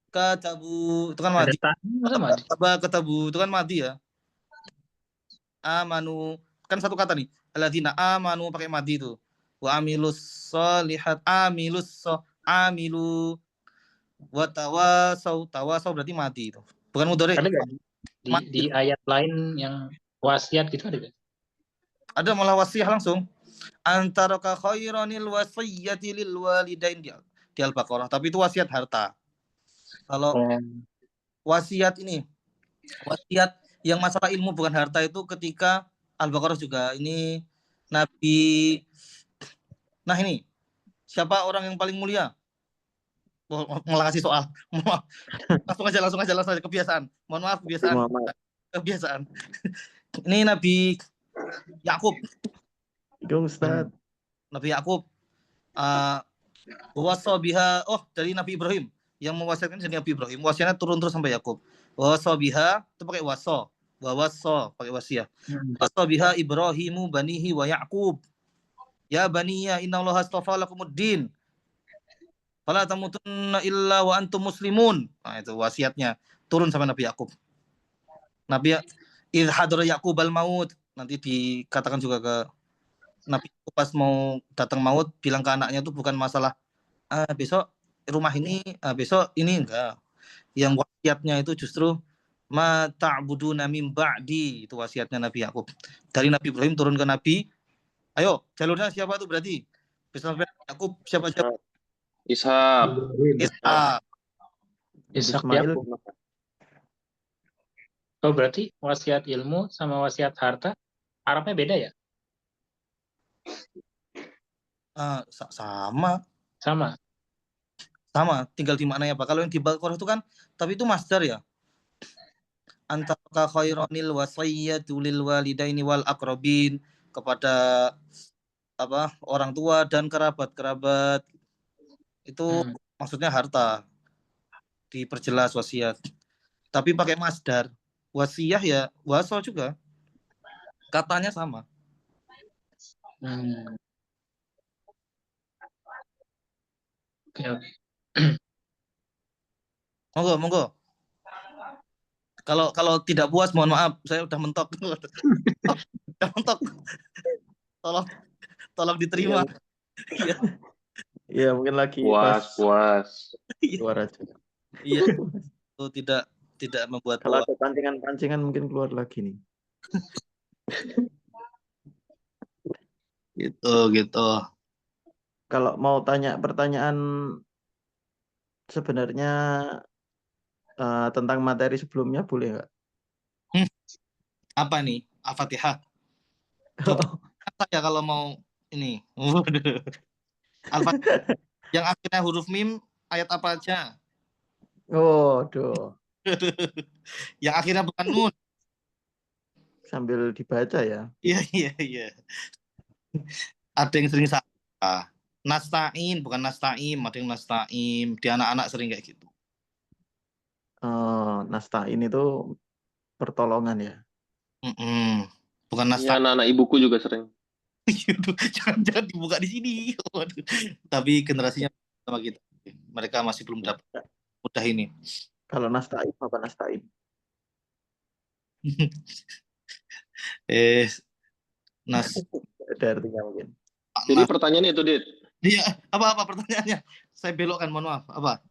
B: Katabu itu kan
F: Ada
B: madhi.
F: tanya masa madi?
B: Katabu itu kan madhi ya. Amanu kan satu kata nih. Alladzina amanu pakai madhi itu. Wa amilus solihat amilu wa tawasau berarti madhi itu. Bukan mudhari.
F: Ada nggak di ayat lain yang wasiat gitu ada nggak?
B: Ada malah wasiyah langsung. Antara ka khairanil wasiyati lil walidain di Al-Baqarah, tapi itu wasiat harta. Kalau wasiat ini, wasiat yang masalah ilmu bukan harta itu ketika Al-Baqarah juga ini Nabi. Nah ini siapa orang yang paling mulia? Malah kasih soal. Langsung aja kebiasaan. Mohon maaf kebiasaan. Ini Nabi Yakub.
C: Dong Ustaz.
B: Nabi Yakub. Wasobiha, dari Nabi Ibrahim yang mewasiatkan dari Nabi Ibrahim. Wasiatnya turun terus sampai Yakub. Wasobiha itu pakai waso, pakai wasiat. Wasobiha Ibrahimu banihi wa Yakub. Ya baniya innallaha astafa lakumuddin. Fala tamutunna illa wa antum muslimun. Nah itu wasiatnya turun sampai Nabi Yakub. Nabi idh hadara Yakub al maut, nanti dikatakan juga ke Nabi pas mau datang maut bilang ke anaknya itu bukan masalah besok rumah ini, besok ini enggak. Yang wasiatnya itu justru ma ta'buduna min ba'di, itu wasiatnya Nabi Yakub. Dari Nabi Ibrahim turun ke Nabi. Ayo, jalurnya siapa itu berarti? Bisa sampai Yakub siapa?
A: Ishak.
C: Ismail.
F: Oh, berarti wasiat ilmu sama wasiat harta Arabnya beda ya?
B: Sama, tinggal di maknanya apa. Kalau yang di Baqarah itu kan, tapi itu masdar ya. Antaka khairanil wasiyatu lil walidaini wal aqrabin, kepada orang tua dan kerabat itu maksudnya harta, diperjelas wasiat. Tapi pakai masdar. Wasiyah ya waso juga, katanya sama.
F: Oke.
B: Monggo. Kalau tidak puas mohon maaf, saya udah mentok. Udah mentok. Tolong diterima.
C: Iya, mungkin lagi
A: puas.
C: Keluar aja.
B: Iya. Itu tidak membuat
C: kalau ada pancingan mungkin keluar lagi nih.
B: Gitu.
C: Kalau mau tanya pertanyaan sebenarnya tentang materi sebelumnya boleh nggak?
B: Apa nih? Al-Fatihah. Saya kalau mau ini. Al-Fatihah yang akhirnya huruf mim ayat apa aja? Yang akhirnya bukan nun.
C: Sambil dibaca ya.
B: Iya. Ada yang sering salah. Nasta'in bukan nasta'im, ada yang nasta'im. Di anak-anak sering kayak gitu.
C: Nasta'in itu pertolongan ya.
B: Bukan nasta'in.
A: Ya, anak-anak ibuku juga sering.
B: Jangan dibuka di sini. Tapi generasinya sama kita. Mereka masih belum dapat mudah ini.
C: Kalau nasta'in apa nasta'in? Ada artinya mungkin.
A: Jadi pertanyaannya itu, Dit.
B: Iya, apa pertanyaannya? Saya belokkan, mohon maaf. Apa?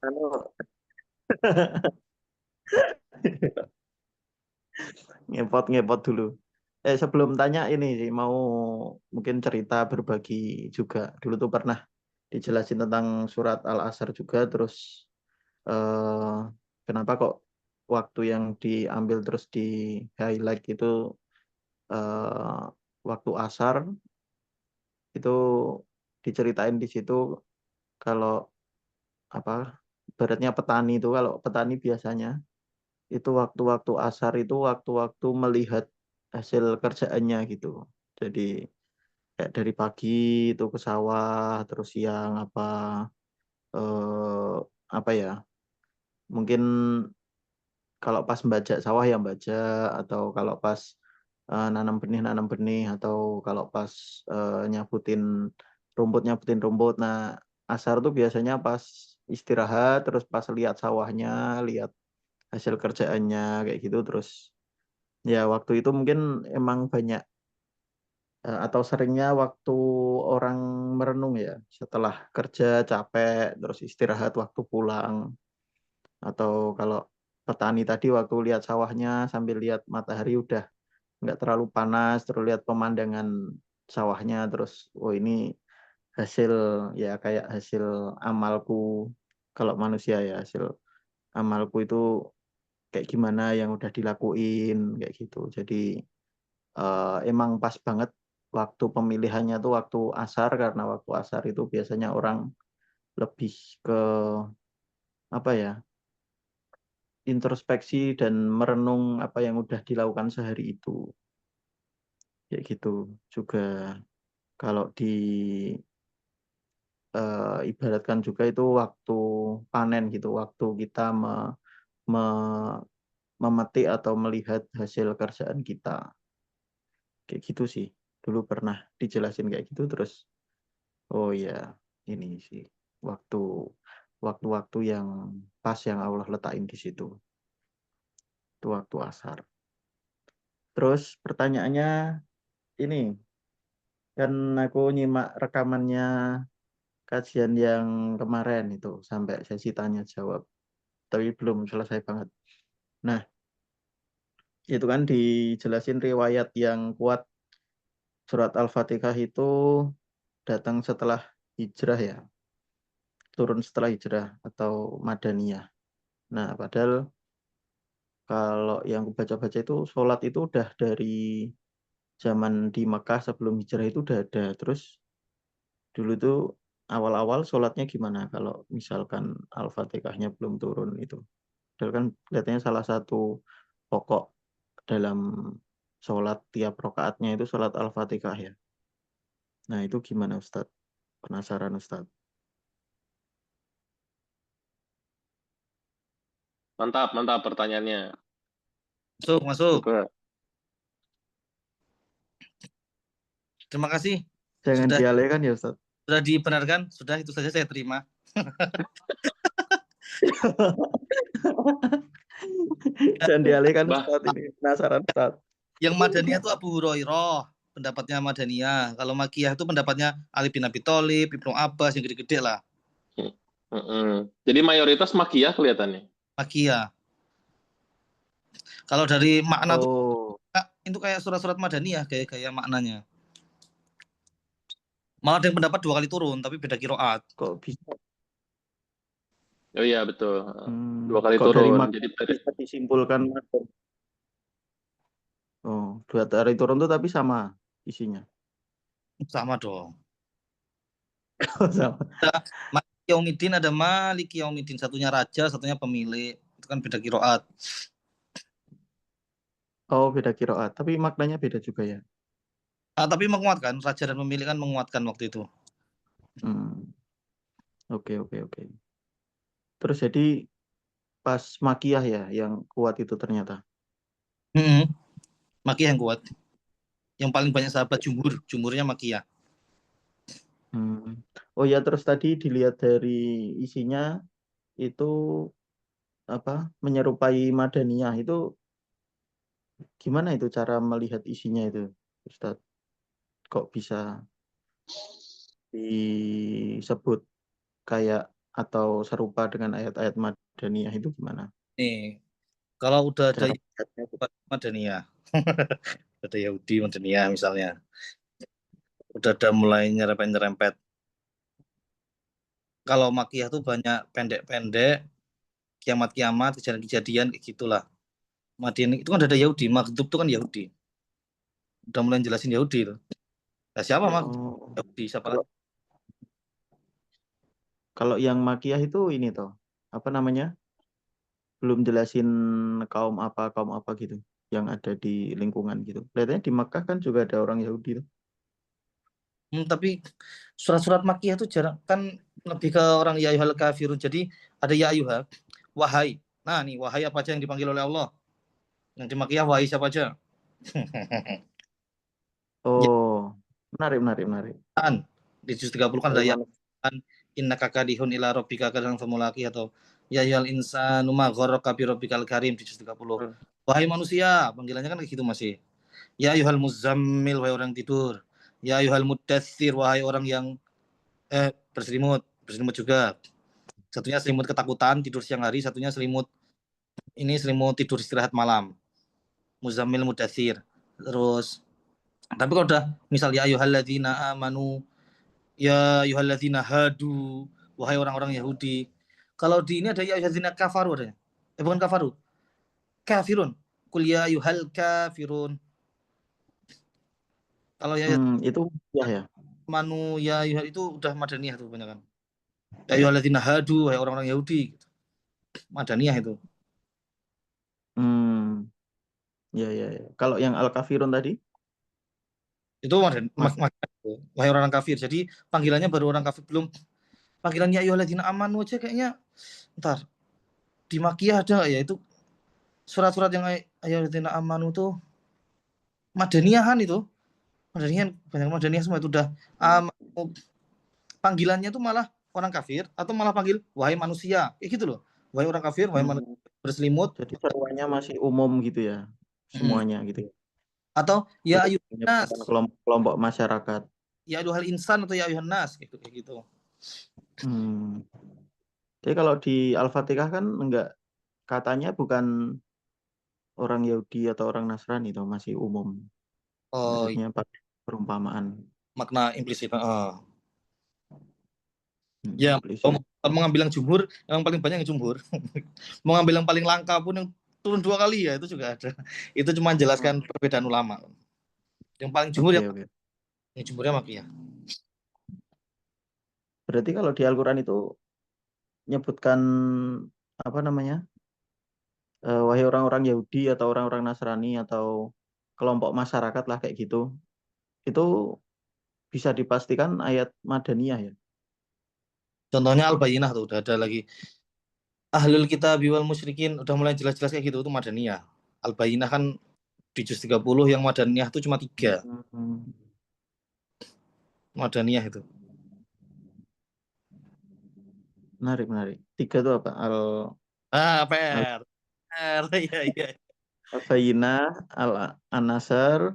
C: Ngepot dulu. Sebelum tanya ini sih mau mungkin cerita berbagi juga. Dulu tuh pernah dijelasin tentang surat Al-Asr juga, terus kenapa kok waktu yang diambil terus di highlight itu waktu asar itu diceritain di situ. Kalau ibaratnya petani itu, kalau petani biasanya itu waktu-waktu asar itu waktu-waktu melihat hasil kerjaannya gitu. Jadi kayak dari pagi itu ke sawah, terus siang apa ya? Mungkin kalau pas membajak sawah ya baca, atau kalau pas nanam benih, atau kalau pas nyabutin rumput. Nah, asar tuh biasanya pas istirahat, terus pas lihat sawahnya, lihat hasil kerjaannya kayak gitu. Terus ya waktu itu mungkin emang banyak atau seringnya waktu orang merenung ya, setelah kerja capek terus istirahat waktu pulang, atau kalau petani tadi waktu lihat sawahnya sambil lihat matahari udah nggak terlalu panas, terus lihat pemandangan sawahnya, terus oh ini hasil, ya kayak hasil amalku. Kalau manusia ya hasil amalku itu kayak gimana yang udah dilakuin kayak gitu. Jadi emang pas banget waktu pemilihannya tuh waktu asar, karena waktu asar itu biasanya orang lebih ke apa ya, introspeksi dan merenung apa yang udah dilakukan sehari itu kayak gitu. Juga kalau ibaratkan juga itu waktu panen gitu, waktu kita me- memetik atau melihat hasil kerjaan kita kayak gitu sih. Dulu pernah dijelasin kayak gitu, terus oh ya ini sih waktu waktu-waktu yang pas yang Allah letakin di situ, itu waktu asar. Terus pertanyaannya ini, kan aku nyimak rekamannya kajian yang kemarin itu sampai sesi tanya jawab, tapi belum selesai banget. Nah, itu kan dijelasin riwayat yang kuat surat Al-Fatihah itu datang setelah hijrah ya, turun setelah hijrah atau Madaniyah. Nah, padahal kalau yang baca-baca itu sholat itu udah dari zaman di Mekah sebelum hijrah itu udah ada. Terus dulu tuh awal-awal sholatnya gimana kalau misalkan Al-Fatihahnya belum turun itu. Padahal kan kelihatannya salah satu pokok dalam sholat tiap rokaatnya itu sholat Al-Fatihah ya. Nah itu gimana Ustadz? Penasaran Ustadz.
A: Mantap, mantap pertanyaannya.
B: Masuk.
A: Super.
B: Terima kasih.
C: Jangan
B: Sudah
C: dialihkan ya Ustadz.
B: sudah dibenarkan, sudah itu saja saya terima.
C: Jangan dialihkan
A: Bah,
C: Ustadz, ini penasaran Ustadz.
B: Yang Madaniyah itu Abu Hurairah, pendapatnya Madaniyah. Kalau Makiyah itu pendapatnya Ali bin Abi Thalib, Ibnu Abbas, yang gede-gede lah.
A: Jadi mayoritas makiyah kelihatannya.
B: Makiyah. Kalau dari makna tuh
C: Oh,
B: itu kayak surat-surat Madaniyah, gaya-gaya maknanya. Malah ada yang pendapat 2 kali turun, tapi beda kiroat.
C: kok bisa?
A: Oh iya betul. 2 kali
C: Kok dari
A: turun.
C: makna
A: Jadi
C: bisa disimpulkan? Oh, 2 kali turun tuh tapi sama isinya.
B: Sama dong.
C: Sama.
B: Malik Yaumiddin ada Malik Yaumiddin, satunya raja, satunya pemilik. Itu kan beda kiroat.
C: Oh, beda kiroat. Tapi maknanya beda juga ya.
B: Tapi menguatkan, raja dan pemilik kan menguatkan waktu itu.
C: Oke. Terus jadi pas makiyah ya yang kuat itu ternyata.
B: Makiyah yang kuat. Yang paling banyak sahabat jumhurnya Makiyah.
C: Oh ya, terus tadi dilihat dari isinya itu apa, menyerupai Madaniyah itu gimana itu cara melihat isinya itu, Ustadz? Kok bisa disebut kayak atau serupa dengan ayat-ayat Madaniyah itu gimana?
B: Nih, kalau udah ada
C: Cara melihatnya itu?
B: Madaniyah, ada Yahudi Madaniyah misalnya, udah ada mulai nyerempet-nyerempet. Kalau Makiyah tuh banyak pendek-pendek, kiamat-kiamat, kejadian-kejadian kayak gitulah. Madinah itu kan ada Yahudi, Maghdub itu kan Yahudi. Udah mulai jelasin Yahudi itu. Nah, siapa Maghdub?
C: Oh,
B: Yahudi, siapa
C: kalau
B: lagi?
C: kalau yang Makiyah itu ini toh, apa namanya? Belum jelasin kaum apa gitu yang ada di lingkungan gitu. Kelihatannya di Makkah kan juga ada orang Yahudi tuh.
B: Tapi surat-surat Makkiyah itu jarang kan, lebih ke orang ya ayyuhal kafirun. Jadi ada ya ayyuha, wahai. Nah, nih wahai apa aja yang dipanggil oleh Allah. Yang di Makkiyah wahai siapa aja.
C: Oh, menarik.
B: Kan di juz 30 kan ada ya
C: Bagaimana?
B: innaka kadihun ila rabbika kadang famulaki, atau ya ayyuhal insanu ma gharraka bi rabbikal karim di juz 30. Wahai manusia, panggilannya kan kayak gitu masih. Ya ayyuhal muzammil, wahai orang tidur. Ya ayyuhal mudaththir, wahai orang yang berselimut juga. Satunya selimut ketakutan tidur siang hari, satunya selimut tidur istirahat malam. Muzammil, mudaththir. Terus tapi kalau udah misal ya ayyuhalladzina amanu, ya ayyuhalladzina hadu, wahai orang-orang Yahudi. Kalau di ini ada ya ayyuhalladzina kafaru adanya. Bukan kafaru. Kafirun. Qul ya ayyuhal kafirun. Kalau ya
C: Itu ya.
B: manu ya ayyuhal itu udah madaniyah tuh banyak kan. Ya ayyuhalladzina hadu, wahai orang-orang Yahudi. Madaniyah itu.
C: Ya. Kalau yang al-kafirun tadi?
B: Itu wahai orang kafir. Jadi panggilannya baru orang kafir, belum panggilan ya ayyuhalladzina amanu aja kayaknya. Ntar di Makkiyah ada nggak ya itu surat-surat yang ayyuhalladzina amanu tuh madaniyahan itu. Madaniyahan, banyak madaniyah semua itu udah panggilannya tuh malah orang kafir atau malah panggil wahai manusia. Kayak gitu loh. Wahai orang kafir, wahai manusia berselimut.
C: Jadi seruannya masih umum gitu ya. Semuanya gitu ya.
B: Atau ya ayyuhan nas,
C: kelompok masyarakat.
B: Ya ayyuhal insan atau ya ayyuhan nas gitu, kayak gitu.
C: Jadi kalau di Al-Fatihah kan enggak, katanya bukan orang Yahudi atau orang Nasrani itu masih umum. Maksudnya pakai perumpamaan.
B: Makna implisit.
C: Ya,
B: kalau mau ngambil yang jumhur, yang paling banyak yang jumhur. Mau ngambil yang paling langka pun yang turun 2 kali ya, itu juga ada. Itu cuma menjelaskan perbedaan ulama. Yang paling jumhur yang jumhurnya Makkiyah.
C: Berarti kalau di Al-Quran itu nyebutkan apa namanya? Wahai orang-orang Yahudi atau orang-orang Nasrani atau kelompok masyarakat lah kayak gitu. Itu bisa dipastikan ayat madaniyah ya.
B: Contohnya Al-Bayyinah tuh udah ada lagi. Ahlul kitab wal musyrikin udah mulai jelas-jelas kayak gitu, itu madaniyah. Al-Bayyinah kan di juz 30, yang madaniyah itu cuma 3. Madaniyah itu.
C: Menarik. 3 itu apa?
B: PR. Iya.
C: Al-Bayyinah, An-Nasr.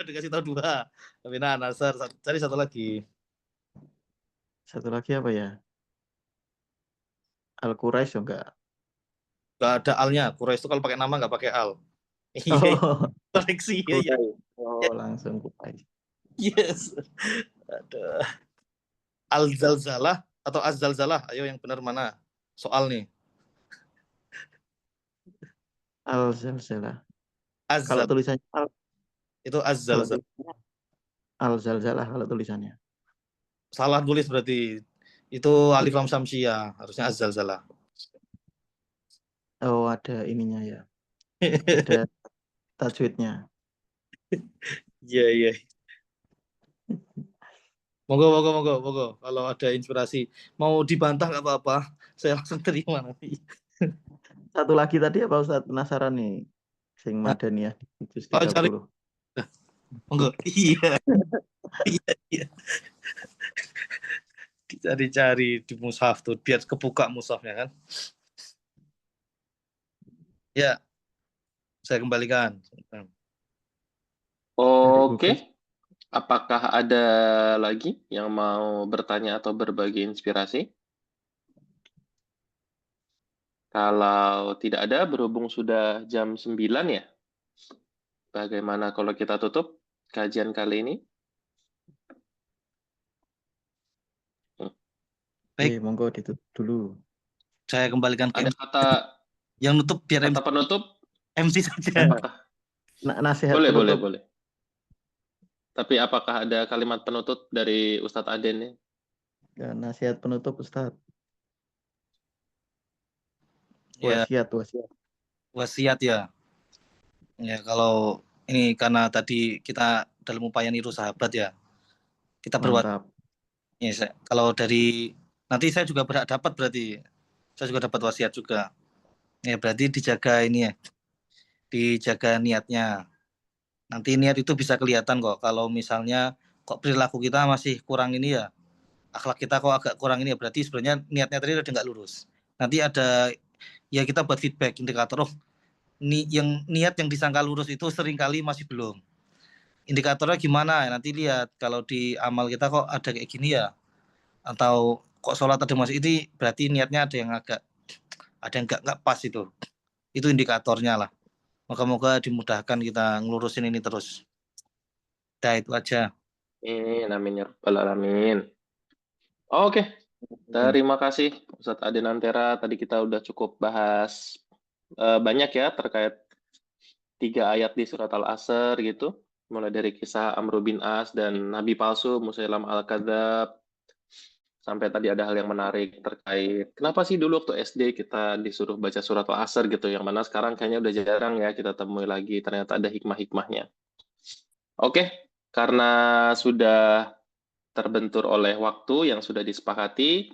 B: Dikasih tahu 2. Al-Bayyinah, An-Nasr. Cari satu lagi.
C: Satu lagi apa ya? Al-Quraisy enggak?
B: Enggak ada alnya. Quraisy itu kalau pakai nama enggak pakai al. Koreksi ya.
C: Langsung Quraisy.
B: Yes. Ada Al-Zalzalah atau Az-Zalzalah. Ayo yang benar mana? Soal nih.
C: Al-Zalzalah. Kalau tulisannya
B: itu Az-Zalzalah.
C: Al-Zalzalah kalau tulisannya.
B: Salah tulis berarti. Itu alif lam syamsiyah, harusnya Az-Zalzalah.
C: Oh, ada ininya ya. Ada tajwidnya.
B: Iya. Monggo. Kalau ada inspirasi mau dibantah nggak apa-apa, saya langsung terima nanti.
C: Satu lagi tadi apa Ustaz, penasaran nih, sing madaniyah di juz 30.
B: Monggo. Iya. Dicari-cari di mushaf tuh biar kebuka mushafnya kan. Ya. Saya kembalikan.
A: Oke. Apakah ada lagi yang mau bertanya atau berbagi inspirasi? Kalau tidak ada, berhubung sudah jam 9 ya, bagaimana kalau kita tutup kajian kali ini?
B: Baik.
C: Monggo ditutup dulu.
B: Saya kembalikan ke
A: ada kata
B: yang nutup biar
A: kata penutup
B: MC saja.
C: Nasihat
A: boleh.
C: penutup.
A: Tapi apakah ada kalimat penutup dari Ustadz Aden nih?
C: Ya, nasihat penutup Ustadz.
B: Ya. Wasiat ya. Ya kalau ini karena tadi kita dalam upaya niru sahabat ya. kita berwasiat.
C: Mantap.
B: Ya, kalau dari nanti saya juga berhak dapat, berarti saya juga dapat wasiat juga. Ya berarti dijaga ini ya, dijaga niatnya. Nanti niat itu bisa kelihatan kok kalau misalnya kok perilaku kita masih kurang ini ya, akhlak kita kok agak kurang ini ya, berarti sebenarnya niatnya tadi udah nggak lurus. Nanti ada ya kita buat feedback indikator, niat yang disangka lurus itu seringkali masih belum. Indikatornya gimana? Nanti lihat kalau di amal kita kok ada kayak gini ya, atau kok sholat ada masih ini, berarti niatnya ada yang nggak pas itu indikatornya lah. Moga-moga dimudahkan kita ngelurusin ini terus. Udah itu aja.
A: Amin ya rabbal alamin. Oke, terima kasih Ustadz Ade Nantera. Tadi kita udah cukup bahas banyak ya terkait 3 ayat di surat Al-Asr gitu. Mulai dari kisah Amr bin As dan Nabi palsu Musailam al-Kadzab. Sampai tadi ada hal yang menarik terkait kenapa sih dulu waktu SD kita disuruh baca surat Al-Asr gitu, yang mana sekarang kayaknya udah jarang ya kita temui lagi, ternyata ada hikmah-hikmahnya. Oke, karena sudah terbentur oleh waktu yang sudah disepakati,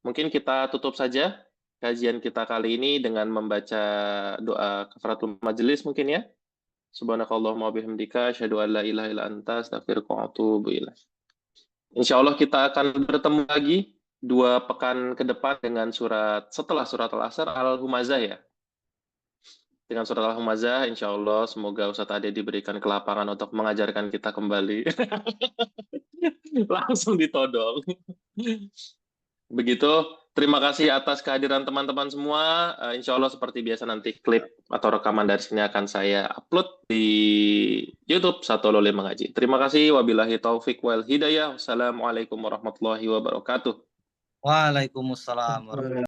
A: mungkin kita tutup saja kajian kita kali ini dengan membaca doa kafaratul majelis mungkin ya. Subhanakallahumma wabihamdika asyhadu an la ilaha illa anta astaghfiruka wa atubu ilaik. Insyaallah kita akan bertemu lagi 2 pekan ke depan dengan setelah surat Al-Asr, Al-Humazah ya. Dengan surat Al-Humazah, insyaallah semoga Ustadz Ade diberikan kelapangan untuk mengajarkan kita kembali. Langsung ditodong. Begitu, terima kasih atas kehadiran teman-teman semua. Insya Allah seperti biasa nanti klip atau rekaman dari sini akan saya upload di YouTube Satu Lole Mengaji. Terima kasih. Wabillahi taufik wal hidayah. Wassalamualaikum warahmatullahi wabarakatuh.
B: Waalaikumsalam warahmatullahi wabarakatuh.